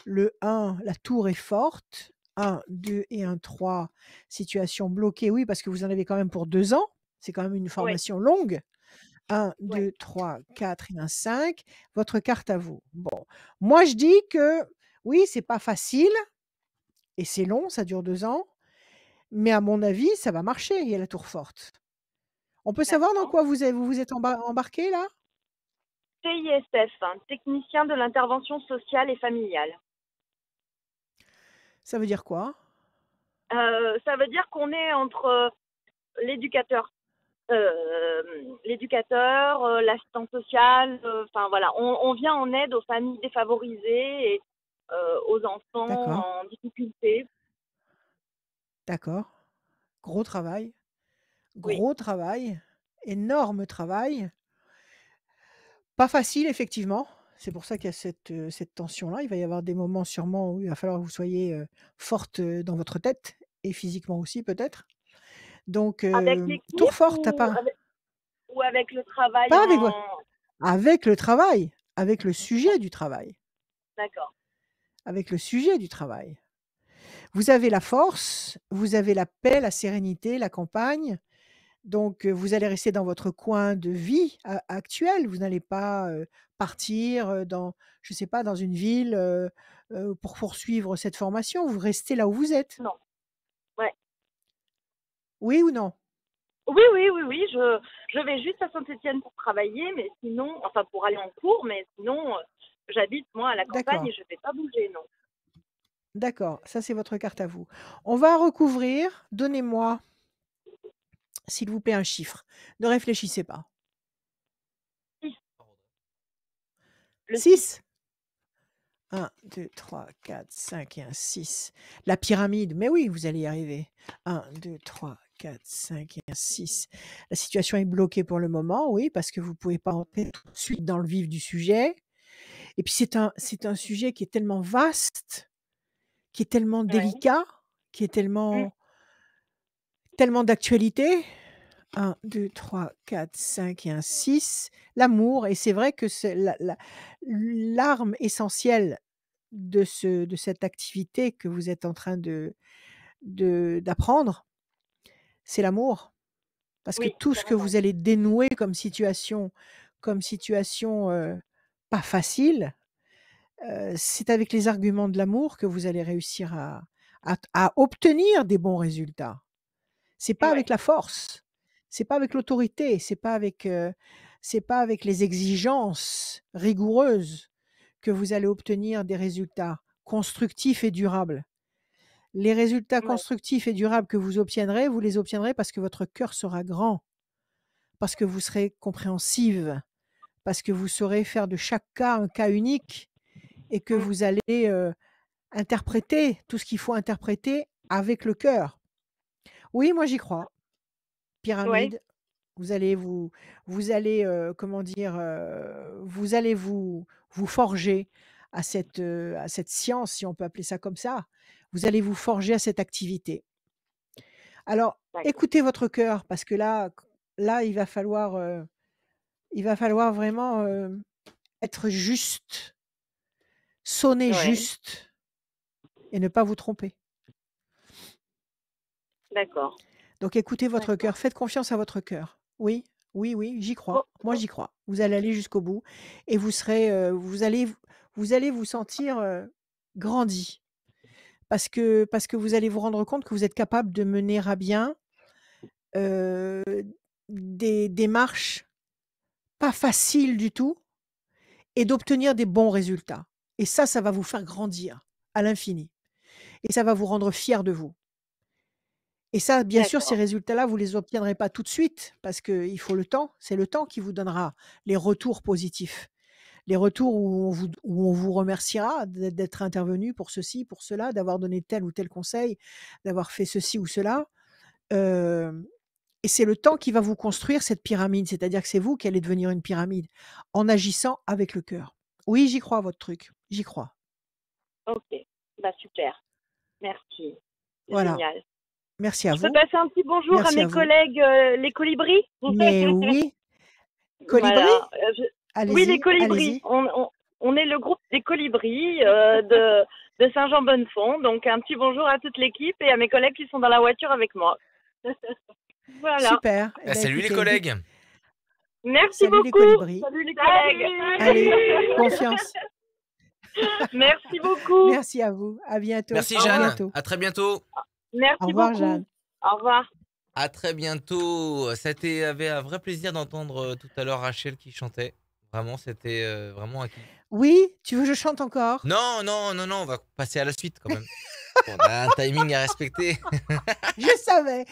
Le 1, la tour est forte. 1, 2 et un 3. Situation bloquée. Oui, parce que vous en avez quand même pour 2 ans. C'est quand même une oui, formation longue. 1, oui. 2, 3, 4 et un 5. Votre carte à vous. Bon, moi je dis que oui, c'est pas facile et c'est long, ça dure 2 ans, mais à mon avis, ça va marcher, il y a la tour forte. On peut savoir dans D'accord. quoi vous vous êtes embarqués là? TISF, hein, technicien de l'intervention sociale et familiale. Ça veut dire quoi? Ça veut dire qu'on est entre l'éducateur, l'assistant social, enfin voilà, on vient en aide aux familles défavorisées et aux enfants D'accord, en difficulté. d'accord. Gros travail, Oui, gros travail, énorme travail. Pas facile effectivement. C'est pour ça qu'il y a cette tension-là. Il va y avoir des moments sûrement où il va falloir que vous soyez, forte, dans votre tête et physiquement aussi peut-être. Donc, Avec l'équipe tour fort, t'as pas. ou avec le travail Pas avec, avec le travail, avec le D'accord. sujet du travail. D'accord. Avec le sujet du travail. Vous avez la force, vous avez la paix, la sérénité, la campagne. Donc, vous allez rester dans votre coin de vie actuel. Vous n'allez pas partir dans, je sais pas, dans une ville pour poursuivre cette formation. Vous restez là où vous êtes. Non. Ouais. Oui ou non? Oui. Je vais juste à Saint-Étienne pour travailler, mais sinon, enfin pour aller en cours, mais sinon, j'habite moi à la campagne D'accord. et je ne vais pas bouger, non. D'accord, ça c'est votre carte à vous. On va recouvrir. Donnez-moi, s'il vous plaît, un chiffre. Ne réfléchissez pas. Le 6. 1, 2, 3, 4, 5 et 1, 6. La pyramide, mais oui, vous allez y arriver. 1, 2, 3, 4, 5 et 1, 6. La situation est bloquée pour le moment, oui, parce que vous ne pouvez pas entrer tout de suite dans le vif du sujet. Et puis c'est un sujet qui est tellement vaste, qui est tellement Ouais. délicat, qui est tellement d'actualité. 1, 2, 3, 4, 5 et 1, 6. L'amour, et c'est vrai que c'est l'arme essentielle de cette activité que vous êtes en train d'apprendre, c'est l'amour. Parce que Oui, tout ce que carrément. vous allez dénouer comme situation pas facile, c'est avec les arguments de l'amour que vous allez réussir à obtenir des bons résultats. C'est pas avec Ouais. la force, c'est pas avec l'autorité, c'est pas avec les exigences rigoureuses que vous allez obtenir des résultats constructifs et durables. Les résultats Ouais. constructifs et durables que vous obtiendrez, vous les obtiendrez parce que votre cœur sera grand, parce que vous serez compréhensive, parce que vous saurez faire de chaque cas un cas unique et que vous allez interpréter tout ce qu'il faut interpréter avec le cœur. Oui, moi j'y crois. Ouais. Pyramide, vous allez vous allez, comment dire? Vous allez vous forger à cette science, si on peut appeler ça comme ça. Vous allez vous forger à cette activité. Alors, D'accord. écoutez votre cœur parce que là, il va falloir vraiment, être juste, sonner Ouais. juste et ne pas vous tromper. D'accord. Donc écoutez votre D'accord. cœur, faites confiance à votre cœur. Oui, j'y crois. Oh, Moi, j'y crois. Vous allez aller jusqu'au bout et vous serez, vous allez vous sentir, grandi parce que vous allez vous rendre compte que vous êtes capable de mener à bien, heu, des démarches pas faciles du tout et d'obtenir des bons résultats et ça va vous faire grandir à l'infini et ça va vous rendre fier de vous. Et ça, bien sûr, ces d'accord. résultats-là, vous les obtiendrez pas tout de suite parce qu'il faut le temps. C'est le temps qui vous donnera les retours positifs. Les retours où on vous remerciera d'être intervenu pour ceci, pour cela, d'avoir donné tel ou tel conseil, d'avoir fait ceci ou cela. Hem Et c'est le temps qui va vous construire cette pyramide. C'est-à-dire que c'est vous qui allez devenir une pyramide en agissant avec le cœur. Oui, j'y crois à votre truc. J'y crois. Ok. Bah super. Merci. Voilà. Génial. Merci à Je peux vous. passer un petit bonjour à Merci à mes vous. collègues les colibris? Mais oui. Colibri? Voilà. Oui, les Allez-y, colibris. allez-y. On est le groupe des colibris de Saint-Jean-Bonnefond. Donc un petit bonjour à toute l'équipe et à mes collègues qui sont dans la voiture avec moi. Voilà. Super. Eh ben, Salut les écoutez, collègues. Merci salut les beaucoup. colibris. Salut les collègues. Allez, confiance. Merci beaucoup. Merci à vous. À bientôt. Merci À Jeanne. bientôt. À très bientôt. Merci Au revoir, beaucoup. Jeanne. Au revoir. À très bientôt. Avait un vrai plaisir d'entendre tout à l'heure Rachel qui chantait. Vraiment, c'était vraiment un kiff. Oui, tu veux que je chante encore? Non, on va passer à la suite quand même. On a un timing à respecter. Je savais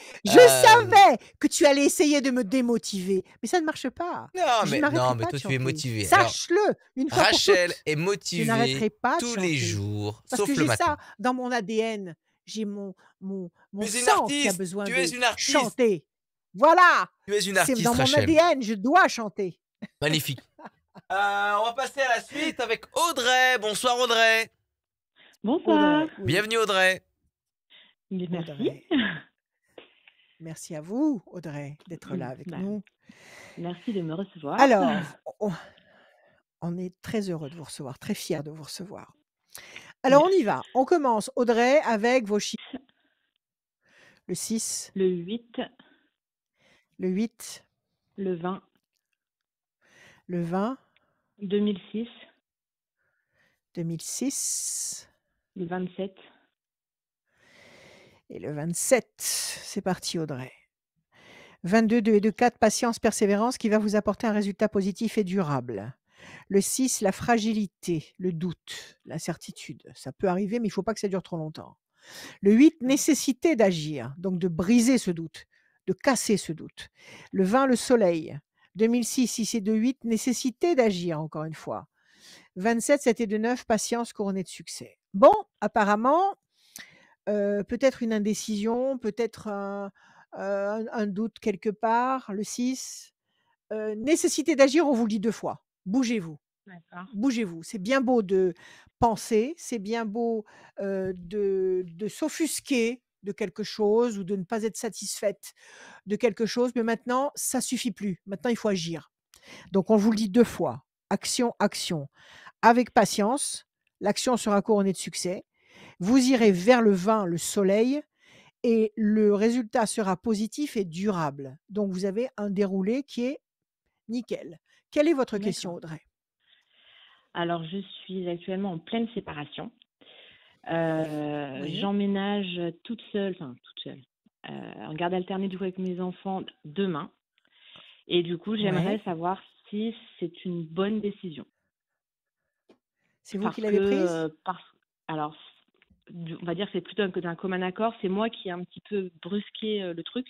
que tu allais essayer de me démotiver, mais ça ne marche pas. Non, Je mais, n'arrêterai pas toi de tu es chanter. motivé. Alors, Sache-le, une fois pour Rachel toutes. est Je motivée n'arrêterai pas de tous chanter. les jours, Parce sauf que le j'ai matin. ça dans mon ADN. J'ai mon Tu es une sang qui a artiste. besoin Tu es de une artiste. chanter. Voilà, Tu es une c'est artiste, dans mon Rachel. ADN, je dois chanter. Magnifique. On va passer à la suite avec Audrey. Bonsoir Audrey. Bonsoir. Audrey, oui. Bienvenue Audrey. Merci. Audrey. Merci à vous, Audrey, d'être là avec Bah, nous. merci de me recevoir. Alors, on est très heureux de vous recevoir, très fiers de vous recevoir. Alors, on y Merci. va. On commence, Audrey, avec vos chiffres. Le 6, Le 8, le 8, le 20, le 20, 2006, 2006 le 27, et le 27. C'est parti, Audrey. 22, 2 et 2, 4, patience, persévérance qui va vous apporter un résultat positif et durable. Le 6, la fragilité, le doute, l'incertitude. Ça peut arriver, mais il ne faut pas que ça dure trop longtemps. Le 8, nécessité d'agir, donc de briser ce doute, de casser ce doute. Le 20, le soleil. 2006, 6 et 2, 8, nécessité d'agir, encore une fois. 27, 7 et 2, 9, patience couronnée de succès. Bon, apparemment, peut-être une indécision, peut-être un doute quelque part. Le 6, nécessité d'agir, on vous le dit 2 fois. Bougez-vous. d'accord. Bougez-vous. C'est bien beau de penser, c'est bien beau de s'offusquer de quelque chose ou de ne pas être satisfaite de quelque chose, mais maintenant, ça suffit plus. Maintenant, il faut agir. Donc, on vous le dit 2 fois. Action, action. Avec patience, l'action sera couronnée de succès. Vous irez vers le 20, le soleil, et le résultat sera positif et durable. Donc, vous avez un déroulé qui est nickel. Quelle est votre question, D'accord. Audrey? Alors, je suis actuellement en pleine séparation. Oui. J'emménage toute seule, en garde alternée du coup avec mes enfants demain. Et du coup, j'aimerais Ouais. savoir si c'est une bonne décision. C'est vous Parce qui l'avez prise? que, alors, on va dire que c'est plutôt d'un commun accord. C'est moi qui ai un petit peu brusqué le truc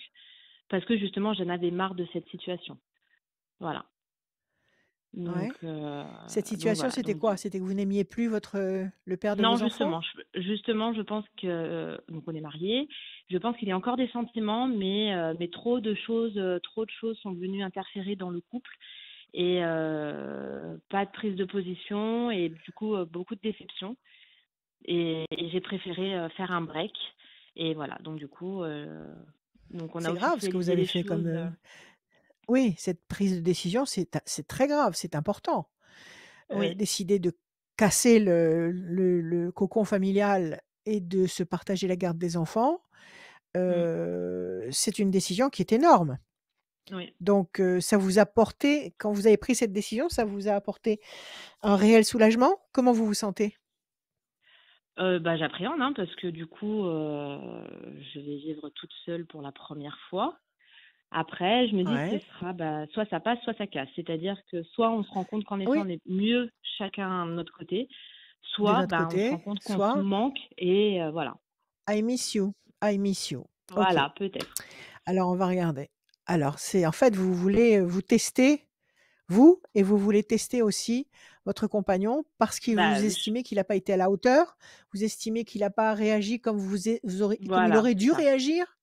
parce que justement, j'en avais marre de cette situation. Voilà. Ouais. Donc, Cette situation, voilà. c'était Donc, quoi? C'était que vous n'aimiez plus le père de non, vos enfants? justement, je pense que donc on est mariés. Je pense qu'il y a encore des sentiments, mais trop de choses sont venues interférer dans le couple et pas de prise de position et du coup beaucoup de déception. Et j'ai préféré faire un break. Et voilà, donc du coup, donc on a C'est grave ce que vous officialisé avez les fait choses. comme. Oui, cette prise de décision, c'est très grave, c'est important. Oui, Décider de casser le cocon familial et de se partager la garde des enfants, c'est une décision qui est énorme. oui. Donc, ça vous a apporté, quand vous avez pris cette décision, ça vous a apporté un réel soulagement? Comment vous vous sentez? Bah, j'appréhende, hein, parce que du coup, je vais vivre toute seule pour la première fois. Après, je me dis que ce Ouais. sera, soit ça passe, soit ça casse. C'est-à-dire que soit on se rend compte qu'en effet, Oui, on est mieux chacun de notre côté, de soit notre on se rend côté, compte qu'on se soit manque et voilà. I miss you, I miss you. OK. Voilà, peut-être. Alors, on va regarder. Alors, c'est en fait, vous voulez vous tester, vous, et vous voulez tester aussi votre compagnon parce que Bah, vous estimez qu'il n'a pas été à la hauteur, vous estimez qu'il n'a pas réagi comme comme il voilà, aurait c'est dû ça. réagir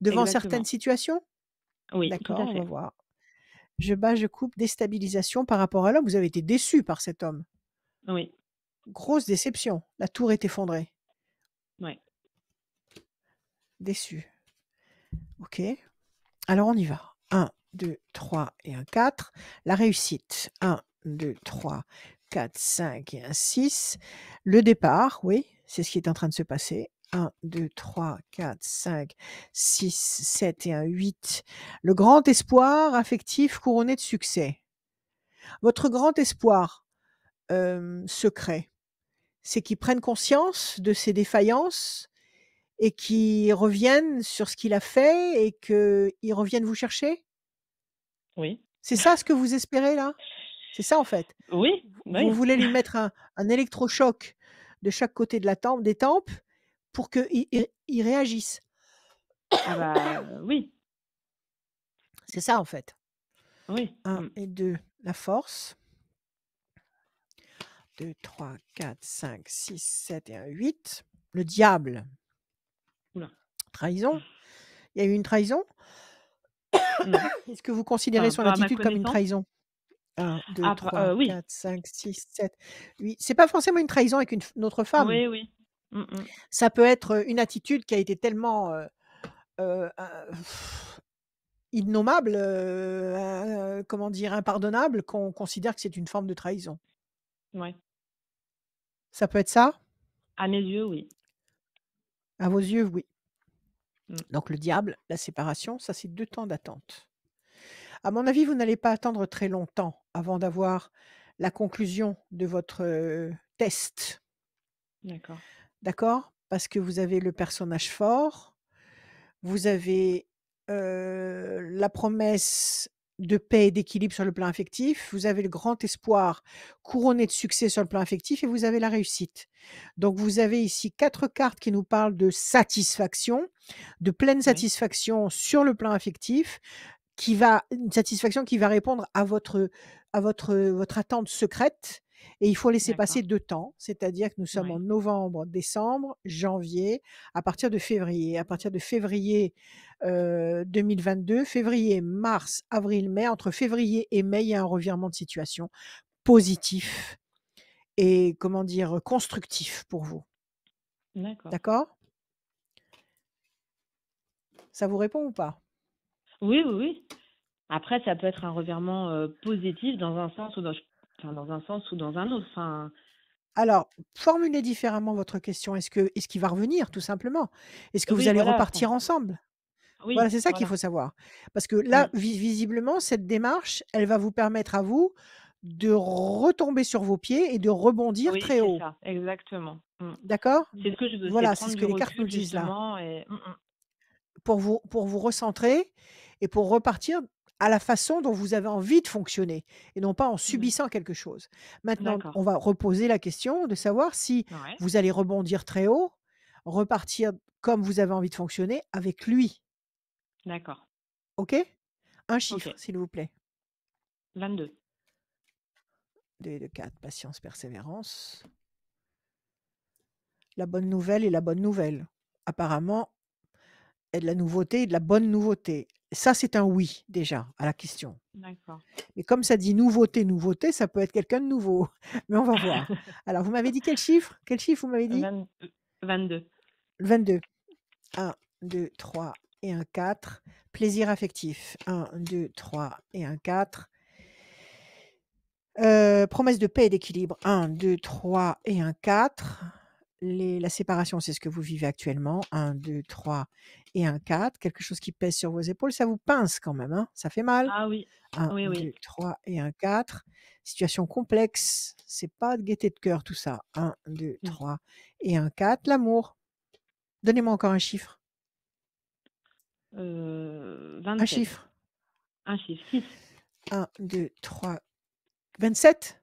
devant certaines Exactement. situations? Oui, tout D'accord, à on va fait. voir. Je bats, je coupe, déstabilisation par rapport à l'homme. Vous avez été déçu par cet homme. Oui, Grosse déception. La tour est effondrée. oui. Déçu. OK. Alors, on y va. 1, 2, 3 et un 4. La réussite. 1, 2, 3, 4, 5 et un 6. Le départ, oui, c'est ce qui est en train de se passer. 1, 2, 3, 4, 5, 6, 7 et un 8. Le grand espoir affectif couronné de succès. Votre grand espoir secret, c'est qu'ils prennent conscience de ses défaillances et qu'ils reviennent sur ce qu'il a fait et qu'ils reviennent vous chercher? Oui. C'est ça ce que vous espérez là? C'est ça en fait? Oui, Vous oui. voulez lui mettre un électrochoc de chaque côté de la tempe des tempes pour qu'il réagisse. Ah bah, oui, C'est ça en fait. oui. 1 et 2, la force. 2, 3, 4, 5, 6, 7 et un 8. Le diable. Oula. Trahison. Il y a eu une trahison? Non. Est-ce que vous considérez son Pas à ma attitude comme une connaissance. trahison? 1, 2, 3, Oui. 4, 5, 6, 7, 8. C'est pas forcément une trahison avec une autre femme. Oui, oui. Ça peut être une attitude qui a été tellement innommable, comment dire, impardonnable, qu'on considère que c'est une forme de trahison. Ouais. Ça peut être ça? À mes yeux, oui. À vos yeux, oui. Mmh. Donc le diable, la séparation, ça c'est 2 temps d'attente. À mon avis, vous n'allez pas attendre très longtemps avant d'avoir la conclusion de votre, test. D'accord. D'accord? Parce que vous avez le personnage fort, vous avez, la promesse de paix et d'équilibre sur le plan affectif, vous avez le grand espoir couronné de succès sur le plan affectif et vous avez la réussite. Donc vous avez ici 4 cartes qui nous parlent de satisfaction, de pleine Oui. satisfaction sur le plan affectif, une satisfaction qui va répondre à votre attente secrète et il faut laisser passer D'accord. 2 temps, c'est-à-dire que nous sommes en Ouais. novembre, décembre, janvier, à partir de février. À partir de février, 2022, février, mars, avril, mai, entre février et mai, il y a un revirement de situation positif et comment dire? Constructif pour vous. D'accord. D'accord? Ça vous répond ou pas? Oui, oui, oui. Après, ça peut être un revirement, positif dans un sens ou dans un sens ou dans un autre. Enfin, Alors, formulez différemment votre question. Est-ce qu'il va revenir tout simplement? Est-ce que vous oui, allez voilà, repartir ensemble? Voilà, oui, c'est ça qu'il voilà. faut savoir. Parce que là, Mmh. visiblement, cette démarche, elle va vous permettre à vous de retomber sur vos pieds et de rebondir Oui, très c'est haut. ça, exactement. Mmh. D'accord? C'est ce que je veux, c'est Voilà, c'est prendre ce du que les cartes nous recul disent là. justement et Pour vous recentrer et pour repartir à la façon dont vous avez envie de fonctionner et non pas en subissant quelque chose. Maintenant, d'accord. on va reposer la question de savoir si Ouais, vous allez rebondir très haut, repartir comme vous avez envie de fonctionner avec lui. d'accord. OK? Un OK. chiffre, s'il vous plaît. 22. 2 et 2, 4, patience, persévérance. La bonne nouvelle et la bonne nouvelle. Apparemment, il y a de la nouveauté et de la bonne nouveauté. Ça, c'est un oui, déjà, à la question. D'accord. Mais comme ça dit nouveauté, nouveauté, ça peut être quelqu'un de nouveau. Mais on va voir. Alors, vous m'avez dit quel chiffre? Quel chiffre vous m'avez dit? 20 22. 22. 1, 2, 3 et un 4. Plaisir affectif. 1, 2, 3 et un 4. Promesse de paix et d'équilibre. 1, 2, 3 et un 4. La séparation, c'est ce que vous vivez actuellement. 1, 2, 3 et un 4. Quelque chose qui pèse sur vos épaules. Ça vous pince quand même, hein? Ça fait mal. Ah oui. 1, Oui, 2, oui. 3 et un 4. Situation complexe. C'est pas de gaieté de cœur tout ça. 1, 2, Mmh. 3 et un 4. L'amour. Donnez-moi encore un chiffre. Un 27. chiffre. Un chiffre. 6. 1, 2, 3, 27.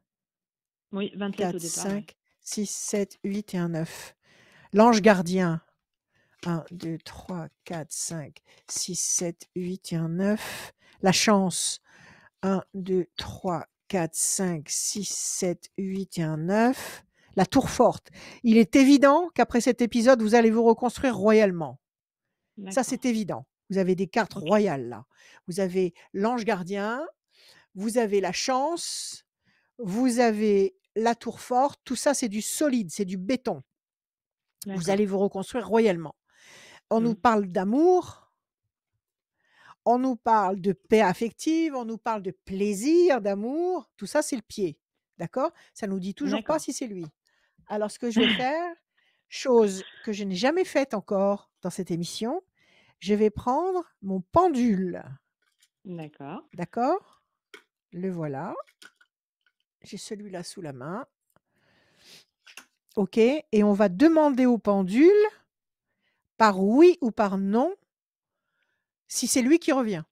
Oui, 27 au 4, départ, ouais. 5, 6, 7, 8 et un 9. L'ange gardien. 1, 2, 3, 4, 5, 6, 7, 8 et un 9. La chance. 1, 2, 3, 4, 5, 6, 7, 8 et un 9. La tour forte. Il est évident qu'après cet épisode, vous allez vous reconstruire royalement. Ça, D'accord. c'est évident. Vous avez des cartes OK. royales là. Vous avez l'ange gardien, vous avez la chance, vous avez la tour forte. Tout ça, c'est du solide, c'est du béton. Vous D'accord. allez vous reconstruire royalement. On nous Mmh. parle d'amour, on nous parle de paix affective, on nous parle de plaisir, d'amour. Tout ça, c'est le pied. D'accord? Ça nous dit toujours pas D'accord. si c'est lui. Alors, ce que je vais faire, chose que je n'ai jamais faite encore dans cette émission, je vais prendre mon pendule. D'accord. D'accord? Le voilà. J'ai celui-là sous la main. OK. Et on va demander au pendule, par oui ou par non, si c'est lui qui revient.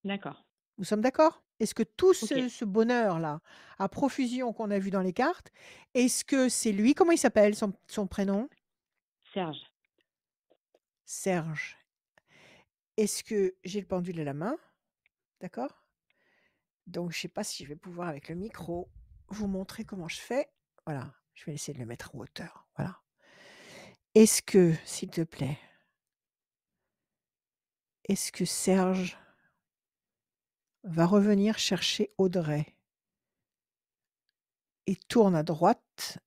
D'accord. Nous sommes d'accord? Est-ce que tout OK. ce bonheur-là, à profusion qu'on a vu dans les cartes, est-ce que c'est lui? Comment il s'appelle, son prénom? Serge. Serge. Est-ce que j'ai le pendule à la main? D'accord? Donc, je ne sais pas si je vais pouvoir, avec le micro, vous montrer comment je fais. Voilà. Je vais essayer de le mettre en hauteur. Voilà. Est-ce que, s'il te plaît, est-ce que Serge va revenir chercher Audrey et tourne à droite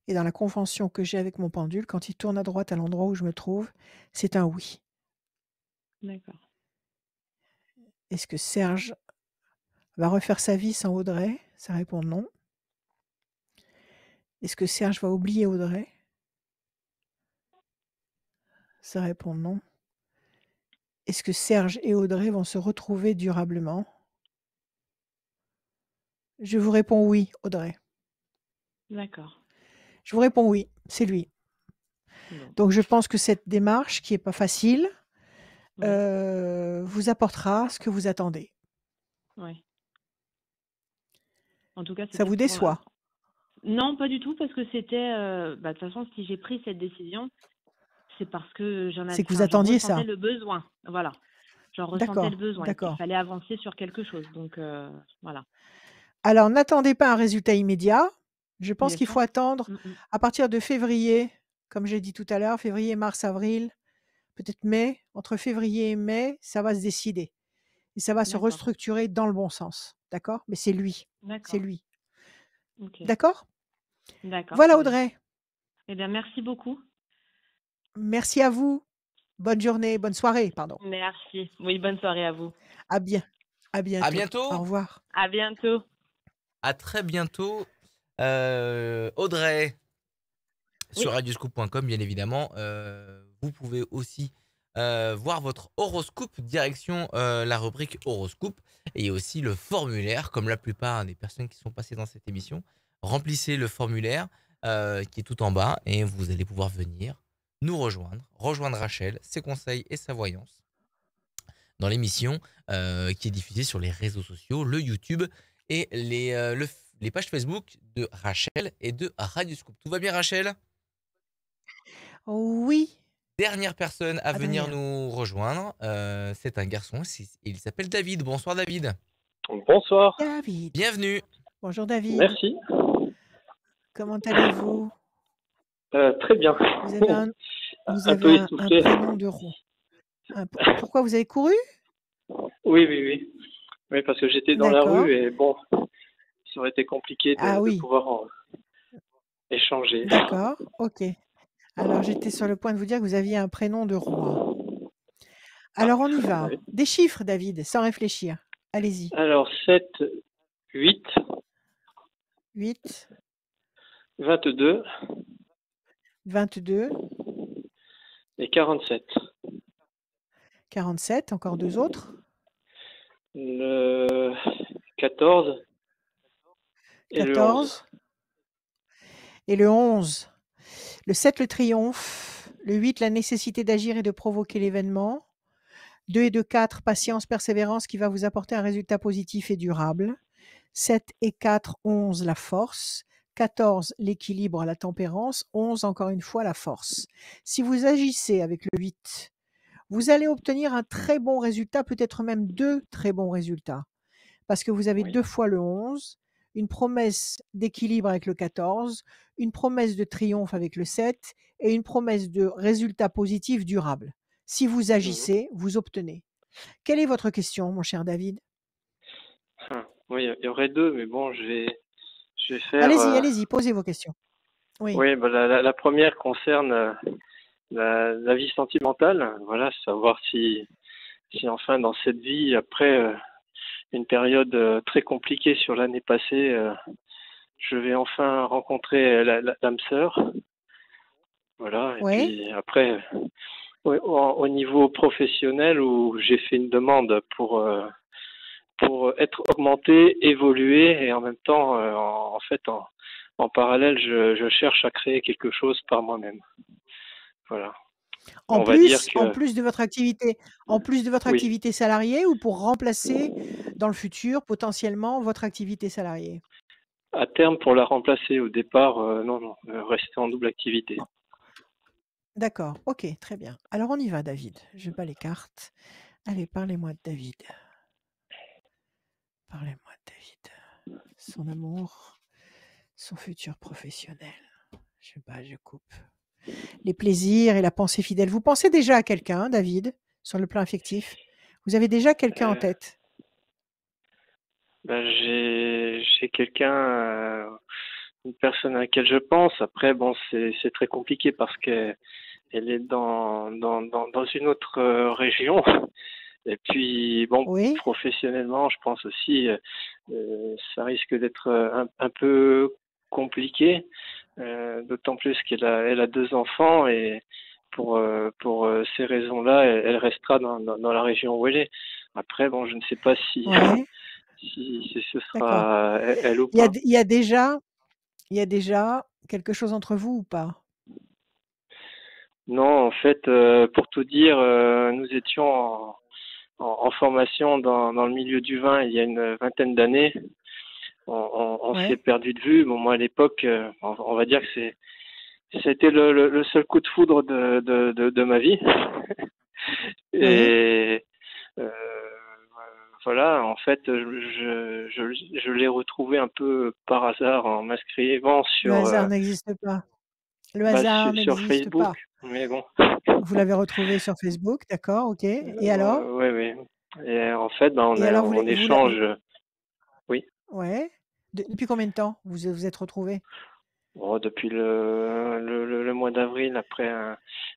Et dans la convention que j'ai avec mon pendule, quand il tourne à droite à l'endroit où je me trouve, c'est un oui. D'accord. Est-ce que Serge va refaire sa vie sans Audrey? Ça répond non. Est-ce que Serge va oublier Audrey? Ça répond non. Est-ce que Serge et Audrey vont se retrouver durablement? Je vous réponds oui, Audrey. D'accord. Je vous réponds oui, c'est lui. Bon. Donc je pense que cette démarche, qui n'est pas facile, Ouais. vous apportera ce que vous attendez. Ouais. En tout cas, Ça c'était vous pour. déçoit? Non, pas du tout, parce que c'était. De toute façon, si j'ai pris cette décision, c'est parce que C'est que vous j'en attendiez ressentais ça. le besoin. Voilà. J'en ressentais D'accord, le besoin et qu'il d'accord. fallait avancer sur quelque chose. Donc, voilà. Alors n'attendez pas un résultat immédiat. Je pense Bien qu'il sûr. faut attendre Mm, mm. à partir de février, comme j'ai dit tout à l'heure, février, mars, avril, peut-être mai. Entre février et mai, ça va se décider. Et ça va se D'accord. restructurer dans le bon sens. D'accord? Mais c'est lui. C'est D'accord. lui. Ok. D'accord? D'accord. Voilà, Très bien. Audrey. Eh bien, merci beaucoup. Merci à vous. Bonne journée, bonne soirée, pardon. Merci. Oui, bonne soirée à vous. À bientôt. À Au bientôt. revoir. À bientôt. À très bientôt. Audrey, Oui. sur radioscoop.com, bien évidemment. Vous pouvez aussi voir votre horoscope, direction la rubrique horoscope. Et il y a aussi le formulaire, comme la plupart des personnes qui sont passées dans cette émission. Remplissez le formulaire qui est tout en bas et vous allez pouvoir venir nous rejoindre Rachel, ses conseils et sa voyance dans l'émission qui est diffusée sur les réseaux sociaux, le YouTube et les pages Facebook de Rachel et de Radioscoop. Tout va bien, Rachel? Oui, Dernière personne à venir Adrien. nous rejoindre, c'est un garçon, il s'appelle David. Bonsoir David. Bonsoir. David. Bienvenue. Bonjour David. Merci. Comment allez-vous? Très bien. Vous avez un Un peu essoufflé. prénom de rond. Pourquoi vous avez couru? Oui, oui, oui. Oui, parce que j'étais dans la D'accord. rue et bon, ça aurait été compliqué Ah de oui, pouvoir échanger. d'accord, ok. Alors j'étais sur le point de vous dire que vous aviez un prénom de roi. Alors on y va. oui. Des chiffres, David, sans réfléchir. Allez-y. Alors, 7, 8, 8, 22 22, et 47. 47, encore deux autres. Le 14 et le 11. 14 et le 11. Le 7, le triomphe. Le 8, la nécessité d'agir et de provoquer l'événement. 2 et 2, 4, patience, persévérance qui va vous apporter un résultat positif et durable. 7 et 4, 11, la force. 14, l'équilibre, la tempérance. 11, encore une fois, la force. Si vous agissez avec le 8, vous allez obtenir un très bon résultat, peut-être même deux très bons résultats. Parce que vous avez Oui. deux fois le 11, une promesse d'équilibre avec le 14, une promesse de triomphe avec le 7 et une promesse de résultat positif durable. Si vous agissez, vous obtenez. Quelle est votre question, mon cher David? Oui, il y aurait deux, mais bon, je vais faire... Allez-y, posez vos questions. Oui. Oui, bah, la première concerne la vie sentimentale. Voilà, savoir si enfin dans cette vie, après une période très compliquée sur l'année passée, je vais enfin rencontrer l'âme sœur. Voilà, et Ouais. puis après, au niveau professionnel, où j'ai fait une demande pour être augmenté, évoluer, et en même temps, en parallèle, je cherche à créer quelque chose par moi-même. Voilà. En On va dire que plus de votre activité, oui, activité salariée ou pour remplacer dans le futur potentiellement votre activité salariée? à terme, pour la remplacer, au départ, non, rester en double activité. D'accord, ok, très bien. Alors on y va, David. Je bats les cartes. Allez, parlez-moi de David. Parlez-moi de David. Son amour, son futur professionnel. Je bats, je coupe. Les plaisirs et la pensée fidèle. Vous pensez déjà à quelqu'un, David, sur le plan affectif? Vous avez déjà quelqu'un en tête? Ben, j'ai quelqu'un une personne à laquelle je pense. Après, bon, c'est très compliqué parce qu'elle est dans une autre région. Et puis, bon, Oui, professionnellement, je pense aussi, ça risque d'être un peu compliqué, d'autant plus elle a deux enfants et pour ces raisons-là, elle restera dans la région où elle est. Après, bon, je ne sais pas si, ouais, si ce d'accord. sera elle ou Il y a, pas. il y a déjà, il y a déjà quelque chose entre vous ou pas? Non, en fait, pour tout dire, nous étions en formation dans le milieu du vin il y a une vingtaine d'années. On s'est Ouais, perdu de vue. Bon, moi, à l'époque, on va dire que c'était le seul coup de foudre de ma vie. oui, Et euh, voilà, en fait, je l'ai retrouvé un peu par hasard en m'inscrivant le hasard n'existe pas. Le hasard sur n'existe Facebook. pas. Mais bon, Vous l'avez retrouvé sur Facebook, d'accord, ok. Et alors? ouais, ouais. Et en fait, ben, Et alors, on échange. Oui. ouais. Depuis combien de temps vous êtes retrouvés? Oh, depuis le mois d'avril, après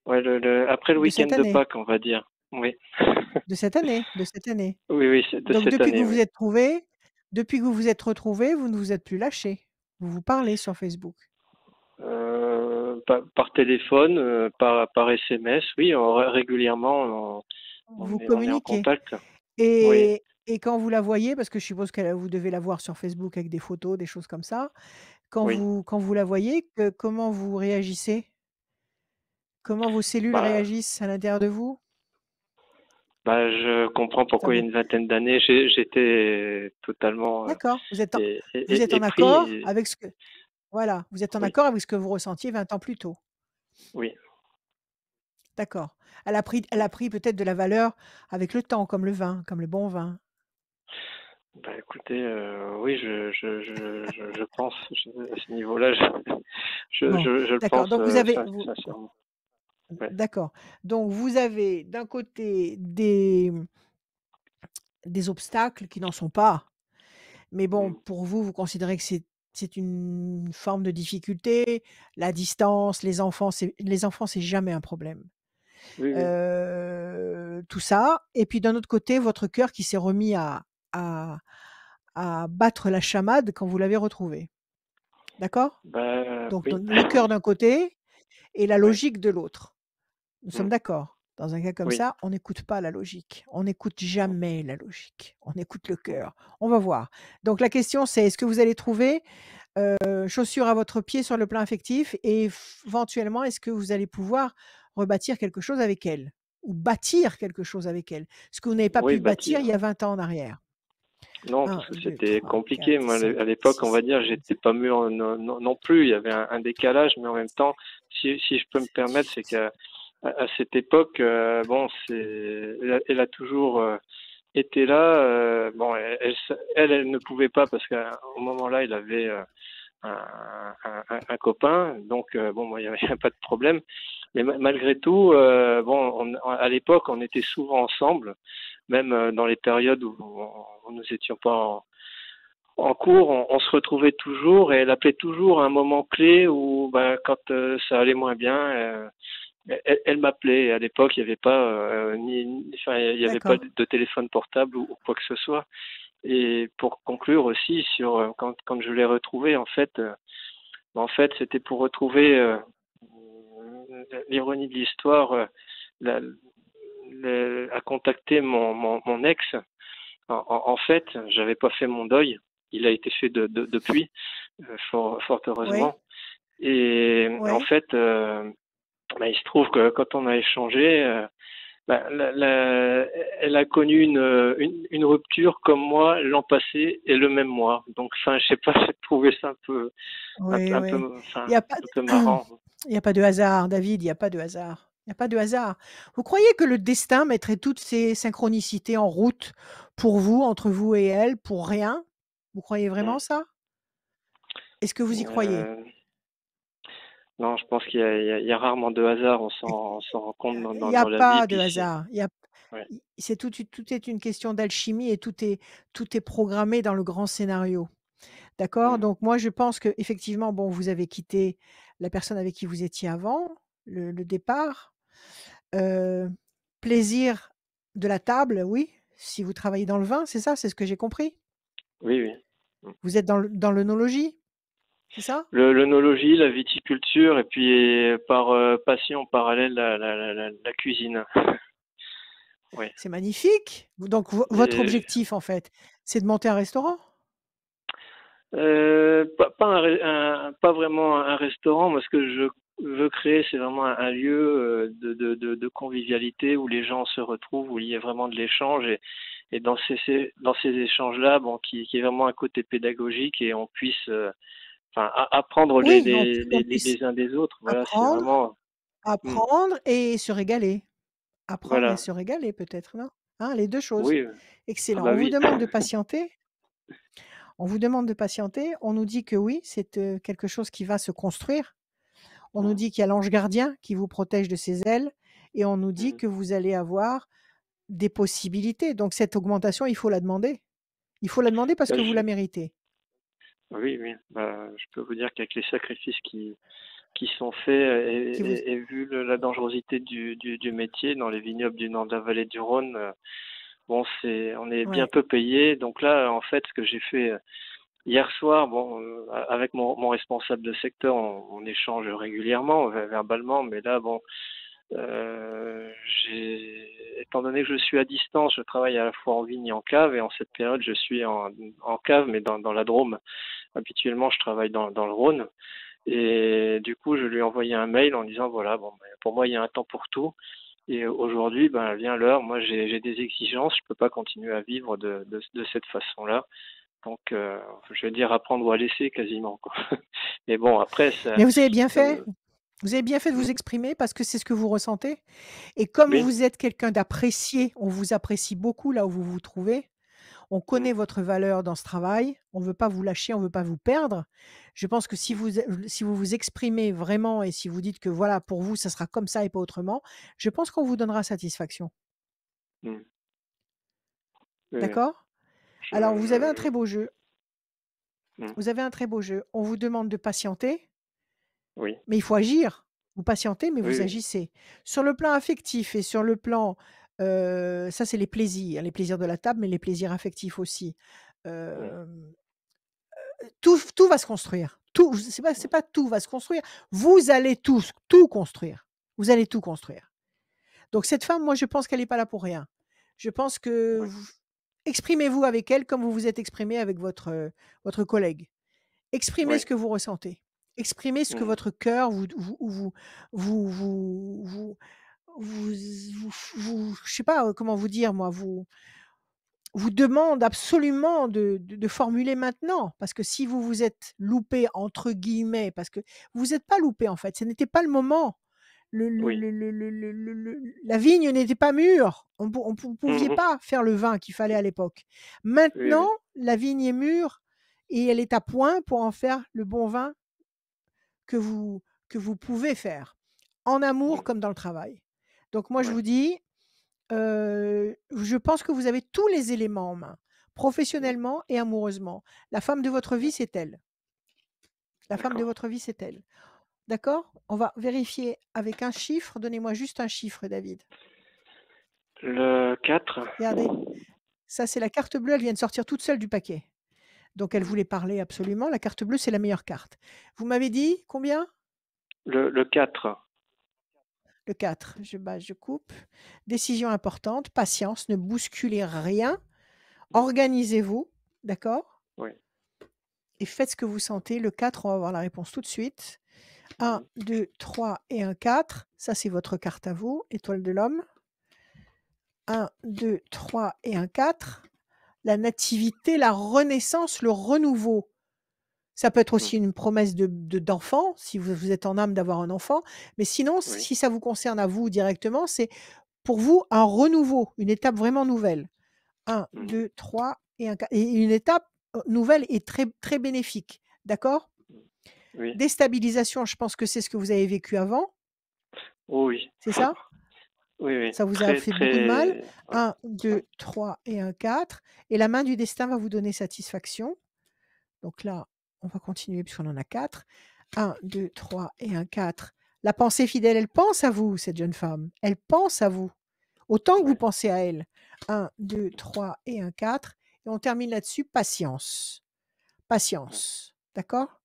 ouais, après le De week-end cette de année? Pâques, on va dire. Oui. De cette année? De cette année. Oui, oui, c'est de Donc, cette depuis que année, vous vous oui. êtes trouvés, depuis que vous vous êtes retrouvés, vous ne vous êtes plus lâchés. Vous vous parlez sur Facebook. Par téléphone, par SMS, oui, régulièrement, Vous on est en communiquez. contact. Oui, Et quand vous la voyez, parce que je suppose que vous devez la voir sur Facebook avec des photos, des choses comme ça. oui. Quand vous la voyez, comment vous réagissez? Comment vos cellules Bah, réagissent à l'intérieur de vous? je comprends Ça pourquoi il y a vous une vingtaine d'années, j'étais totalement D'accord, vous êtes en épris. accord avec ce que voilà, vous êtes en Oui, accord avec ce que vous ressentiez 20 ans plus tôt. oui. D'accord. Elle a pris peut-être de la valeur avec le temps, comme le vin, comme le bon vin. Bah, écoutez, oui, je pense, à ce niveau-là, Bon, je le d'accord. pense Donc sincèrement. Ouais. d'accord. Donc vous avez d'un côté des obstacles qui n'en sont pas, mais bon, Mm. pour vous, vous considérez que c'est une forme de difficulté. La distance, les enfants, c'est jamais un problème. Oui, oui. Tout ça et puis d'un autre côté, votre cœur qui s'est remis à à battre la chamade quand vous l'avez retrouvé. D'accord? Bah, Donc oui. le cœur d'un côté et la Ouais. logique de l'autre. Nous sommes Mm. d'accord. Dans un cas comme Oui. ça, on n'écoute pas la logique. On n'écoute Mm. jamais la logique. On écoute le Mm. cœur. On va voir. Donc la question c'est est-ce que vous allez trouver, chaussure à votre pied sur le plan affectif et éventuellement est-ce que vous allez pouvoir rebâtir quelque chose avec elle? Ou bâtir quelque chose avec elle? Ce que vous n'avez pas Oui, pu bâtir il bâtir. y a 20 ans en arrière. Non, parce Un, que deux, c'était trois, quatre, compliqué. Moi, cinq, à l'époque, on va six, dire, j'étais pas mûr non plus. Il y avait un décalage, mais en même temps, si je peux me permettre, c'est qu'à à cette époque, bon, elle a toujours été là. Bon, elle ne pouvait pas parce qu'au moment-là, il avait un copain. Donc, bon, moi, il n'y avait pas de problème. Mais malgré tout, bon, à l'époque, on était souvent ensemble, même dans les périodes où nous étions pas en cours, on se retrouvait toujours et elle appelait toujours à un moment clé où, ben, quand ça allait moins bien, elle m'appelait. Et à l'époque, il n'y avait pas enfin, il y avait pas d'accord. de téléphone portable ou quoi que ce soit. Et pour conclure aussi sur quand je l'ai retrouvée, en fait, c'était pour retrouver l'ironie de l'histoire, la- à contacter mon ex. En fait, j'avais pas fait mon deuil. Il a été fait depuis, fort Oui, heureusement. Et en oui. fait, bah, il se trouve que quand on a échangé, bah, elle a connu une rupture comme moi l'an passé et le même mois. Donc, enfin, je sais pas, j'ai trouvé ça Oui, oui. Il enfin, y a pas un peu de marrant. il y a pas de hasard, David, il y a pas de hasard. Il y a pas de hasard. Vous croyez que le destin mettrait toutes ces synchronicités en route pour vous, entre vous et elle, pour rien? Vous croyez Mm. vraiment ça? Est-ce que vous y croyez? Euh, non, je pense il y a rarement de hasard. On s'en rend compte Il y a dans la vie. pas de Puis hasard. ouais. C'est tout est une question d'alchimie et tout est programmé dans le grand scénario. D'accord? Mm. Donc moi, je pense qu'effectivement, bon, vous avez quitté la personne avec qui vous étiez avant, le départ. Plaisir de la table, oui, si vous travaillez dans le vin, c'est ça? C'est ce que j'ai compris? Oui, oui. Mm. Vous êtes dans l'œnologie, c'est ça? L'œnologie, la viticulture, et puis par passion parallèle, la cuisine. Oui. C'est magnifique. Donc votre Et objectif, en fait, c'est de monter un restaurant? pas vraiment un restaurant. Moi, ce que je veux créer, c'est vraiment un lieu de convivialité où les gens se retrouvent, où il y a vraiment de l'échange et dans ces échanges-là, bon, qui est vraiment un côté pédagogique et on puisse apprendre Oui, on puisse les uns des autres. Voilà, c'est apprendre, vraiment. Mm, apprendre et se régaler. Apprendre et voilà. se régaler peut-être, non? Hein, les 2 choses. Oui. Ah Excellent. bah On vous oui. demande de patienter. On vous demande de patienter. On nous dit que oui, c'est, quelque chose qui va se construire. On nous Mm, dit qu'il y a l'ange gardien qui vous protège de ses ailes et on nous dit mm. que vous allez avoir des possibilités. Donc cette augmentation, il faut la demander. Il faut la demander parce Bah, que vous la méritez. oui, oui. Bah, je peux vous dire qu'avec les sacrifices qui sont faits Qui vous et vu la dangerosité du métier dans les vignobles du nord de la vallée du Rhône, bon, on est bien ouais. peu payé. Donc là, en fait, ce que j'ai fait hier soir, bon, avec mon responsable de secteur, on échange régulièrement, verbalement, mais là, bon, étant donné que je suis à distance, je travaille à la fois en vigne et en cave, et en cette période, je suis en cave, mais dans la Drôme. Habituellement, je travaille dans le Rhône. Et du coup, je lui ai envoyé un mail en disant, voilà, bon, ben, pour moi, il y a un temps pour tout. Et aujourd'hui, ben, vient l'heure. Moi, j'ai des exigences. Je peux pas continuer à vivre de cette façon-là. Donc, je vais dire apprendre ou à laisser quasiment, quoi. Mais bon, après, Mais vous avez bien fait. euh, Vous avez bien fait de mm, vous exprimer parce que c'est ce que vous ressentez et comme oui, vous êtes quelqu'un d'apprécié, on vous apprécie beaucoup là où vous vous trouvez. On mm, connaît votre valeur dans ce travail, on ne veut pas vous lâcher, on ne veut pas vous perdre. Je pense que si vous vous exprimez vraiment et si vous dites que voilà, pour vous, ça sera comme ça et pas autrement, je pense qu'on vous donnera satisfaction. mm, oui, oui. D'accord? Alors, vous avez un très beau jeu. Mm, Vous avez un très beau jeu. On vous demande de patienter, oui, mais il faut agir. Vous patientez, mais oui, vous oui, agissez. Sur le plan affectif et sur le plan, ça c'est les plaisirs de la table, mais les plaisirs affectifs aussi. mm, Hem tout va se construire. Tout, c'est pas tout va se construire. Vous allez tout construire. Vous allez tout construire. Donc cette femme, moi, je pense qu'elle est pas là pour rien. Je pense que oui, vous exprimez-vous avec elle comme vous vous êtes exprimé avec votre collègue. Exprimez oui, ce que vous ressentez. Exprimez ce que mm, votre cœur vous vous vous vous je sais pas, comment vous dire moi, vous demande absolument de formuler maintenant. Parce que si vous vous êtes «loupé» entre guillemets, parce que vous êtes pas loupé en fait, ce n'était pas le moment. oui, La vigne n'était pas mûre. Vous pouviez mm, pas faire le vin qu'il fallait à l'époque. oui, Maintenant, oui, la vigne est mûre et elle est à point pour en faire le bon vin que vous pouvez faire, en amour mm, comme dans le travail. Donc moi je ouais, vous dis, je pense que vous avez tous les éléments en main, mm, professionnellement et amoureusement. La femme de votre vie, ouais, c'est elle. La femme de d'accord. votre vie, c'est elle. D'accord? On va vérifier avec un chiffre. Donnez-moi juste un chiffre, David. Le 4. Regardez, ça c'est la carte bleue, elle vient de sortir toute seule du paquet. Donc elle Mm, voulait parler absolument. La carte bleue, c'est la meilleure carte. Vous m'avez dit combien? le 4. Le 4. Je coupe. Décision importante, patience, ne bousculez rien. Organisez-vous, d'accord? Oui, Et faites ce que vous sentez. Le 4, on va avoir la réponse tout de suite. 1, mm, 2, 3 et un 4. Ça, c'est votre carte à vous, étoile de l'homme. 1, 2, 3 et un 4. La nativité, la renaissance, le renouveau. Ça peut être mm, aussi une promesse d'enfant, si vous êtes en âme d'avoir un enfant. Mais sinon, oui, si ça vous concerne à vous directement, c'est pour vous un renouveau, une étape vraiment nouvelle. 1, mm, 2, 3 et un 4. Et une étape nouvelle et très, très bénéfique. D'accord? oui. Déstabilisation, je pense que c'est ce que vous avez vécu avant, Oh oui. c'est ça? Oui, oui. Ça vous a Très, fait beaucoup de mal. très. Ouais, 1, ouais. 2, 3 et un 4. Et la main du destin va vous donner satisfaction. Donc là, On va continuer puisqu'on en a 4. 1, 2, 3 et un 4. La pensée fidèle, elle pense à vous, cette jeune femme. Elle pense à vous. Autant que vous Ouais. pensez à elle. 1, 2, 3 et un 4. Et on termine là-dessus, patience. Patience. D'accord?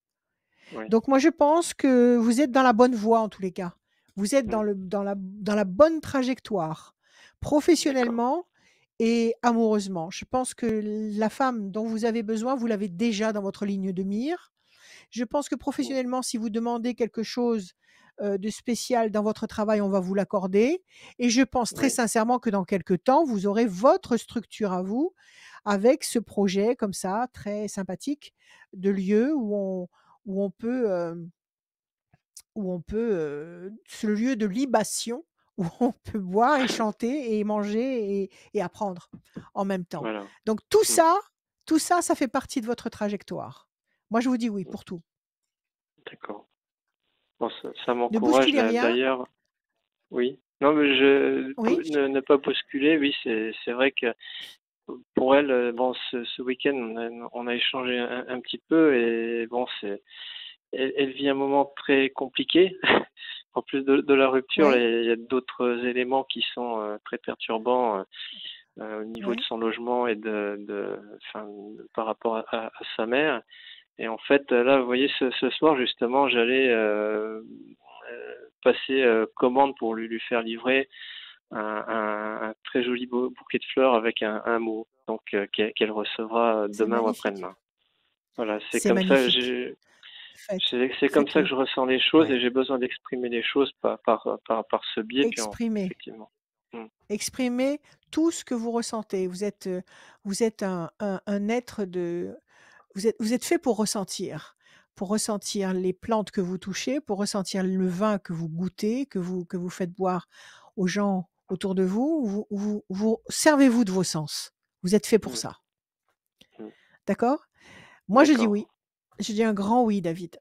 Ouais. Donc moi, je pense que vous êtes dans la bonne voie en tous les cas. Vous êtes Mm. dans la bonne trajectoire, D'accord. professionnellement et amoureusement. Je pense que la femme dont vous avez besoin, vous l'avez déjà dans votre ligne de mire. Je pense que Mm. professionnellement, si vous demandez quelque chose de spécial dans votre travail, on va vous l'accorder. Et je pense très Oui. sincèrement que dans quelques temps, vous aurez votre structure à vous avec ce projet comme ça, très sympathique, de lieu où on peut, ce lieu de libation où on peut boire et chanter et manger et apprendre en même temps. Voilà. Donc Mm. tout ça, ça fait partie de votre trajectoire. Moi, je vous dis oui Mm. pour tout. D'accord. Bon, ça Ne m'encourage bousculez rien. d'ailleurs. Oui. Non, mais Oui, ne pas bousculer, oui, c'est vrai que pour elle, bon, ce week-end, on a échangé un petit peu et bon, elle vit un moment très compliqué. En plus de la rupture, ouais, il y a d'autres éléments qui sont très perturbants au niveau de ouais. son logement et enfin, par rapport à sa mère. Et en fait, là, vous voyez, ce soir, justement, j'allais passer commande pour lui faire livrer un très joli bouquet de fleurs avec un mot, donc qu'elle recevra C'est demain ou magnifique. après-demain. Voilà, c'est C'est comme ça. magnifique. C'est comme ça que Faites-le. je ressens les choses Ouais. et j'ai besoin d'exprimer les choses par ce biais. Puis Exprimez. effectivement. Mm. Exprimez tout ce que vous ressentez. Vous êtes un être de... Vous êtes fait pour ressentir les plantes que vous touchez, pour ressentir le vin que vous goûtez, que vous faites boire aux gens autour de vous. Vous servez-vous de vos sens. Vous êtes fait pour Mm. ça. Mm. D'accord? Moi, je dis oui. D'accord, Je dis un grand oui, David.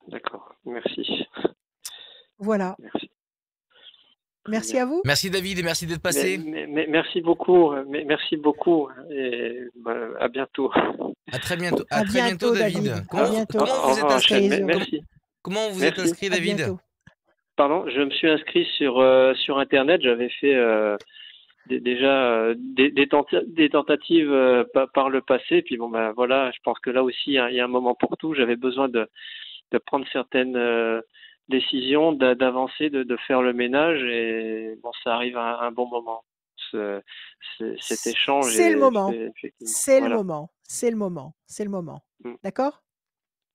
d'accord. Merci, Voilà. merci. Très Merci bien. à vous. Merci David et merci d'être passé. Merci beaucoup, merci beaucoup et à bientôt. À très bientôt. À bientôt, David. David. À bientôt. Comment Au vous êtes revoir, inscrit Rachel. Soyez heureux. Merci. Comment vous êtes Merci. inscrit, À David? bientôt. Pardon, je me suis inscrit sur Internet. J'avais fait déjà des tentatives par le passé. Puis bon, ben voilà, je pense que là aussi, il y a un moment pour tout. J'avais besoin de prendre certaines décisions, d'avancer, de faire le ménage. Et bon, ça arrive à un bon moment. Cet échange C'est le est moment. fait, effectivement. C'est le Voilà. moment. C'est le moment. C'est le moment. Mm. D'accord?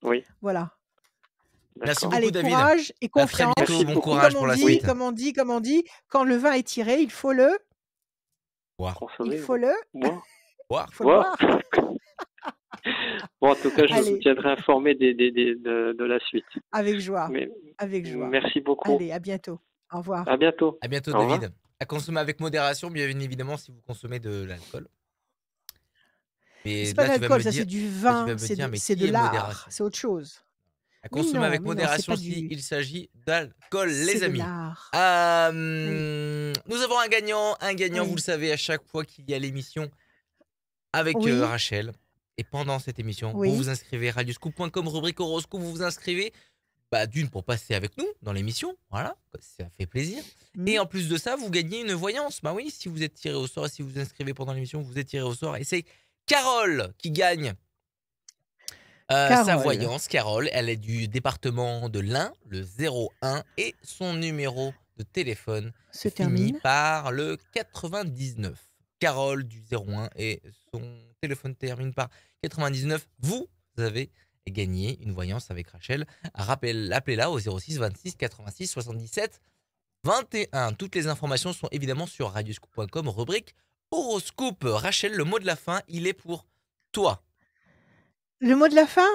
Oui, Voilà. Merci d'accord. beaucoup, Allez, David. courage et À très confiance. bientôt. Merci Bon beaucoup. courage Comme pour on la dit, suite. comme on dit, quand le vin est tiré, il faut le, Boire. il Consommer, faut le, boire. Boire. il faut le Boire. boire. Bon, en tout cas, je vous Allez, tiendrai informé de la suite. avec joie. Mais Avec joie. merci beaucoup. Allez, à bientôt. Au revoir. À bientôt. À bientôt, Au revoir. David. À consommer avec modération, bien évidemment, si vous consommez de l'alcool. Mais C'est pas de là, tu vas l'alcool, me ça dire, c'est du là, tu vin, vas me dire, mais c'est de qui est l'art, modération? c'est autre chose. À Mais consommer avec non, c'est modération pas s'il s'agit d'alcool, c'est les de amis. l'art. Nous avons un gagnant, Oui. vous le savez, à chaque fois qu'il y a l'émission avec Oui. Rachel. Et pendant cette émission, vous Oui. vous inscrivez, radioscoop.com, rubrique horoscope, vous vous inscrivez, d'une pour passer avec nous dans l'émission, voilà, ça fait plaisir. Et en plus de ça, vous gagnez une voyance. Bah oui, si vous êtes tiré au sort, si vous vous inscrivez pendant l'émission, vous êtes tiré au sort. Et c'est Carole qui gagne sa Carole. voyance. Carole, elle est du département de l'Ain, le 01, et son numéro de téléphone Se finit termine. par le 99. Carole du 01 et son téléphone termine par 99. Vous avez gagné une voyance avec Rachel. Appelez-la au 06 26 86 77 21. Toutes les informations sont évidemment sur radioscoop.com, rubrique horoscope. Rachel, le mot de la fin, il est pour toi. Le mot de la fin?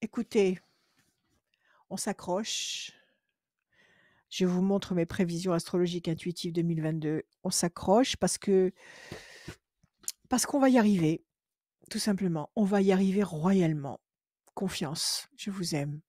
Écoutez, on s'accroche. Je vous montre mes prévisions astrologiques intuitives 2022. On s'accroche parce qu'on va y arriver, tout simplement. On va y arriver royalement. Confiance, je vous aime.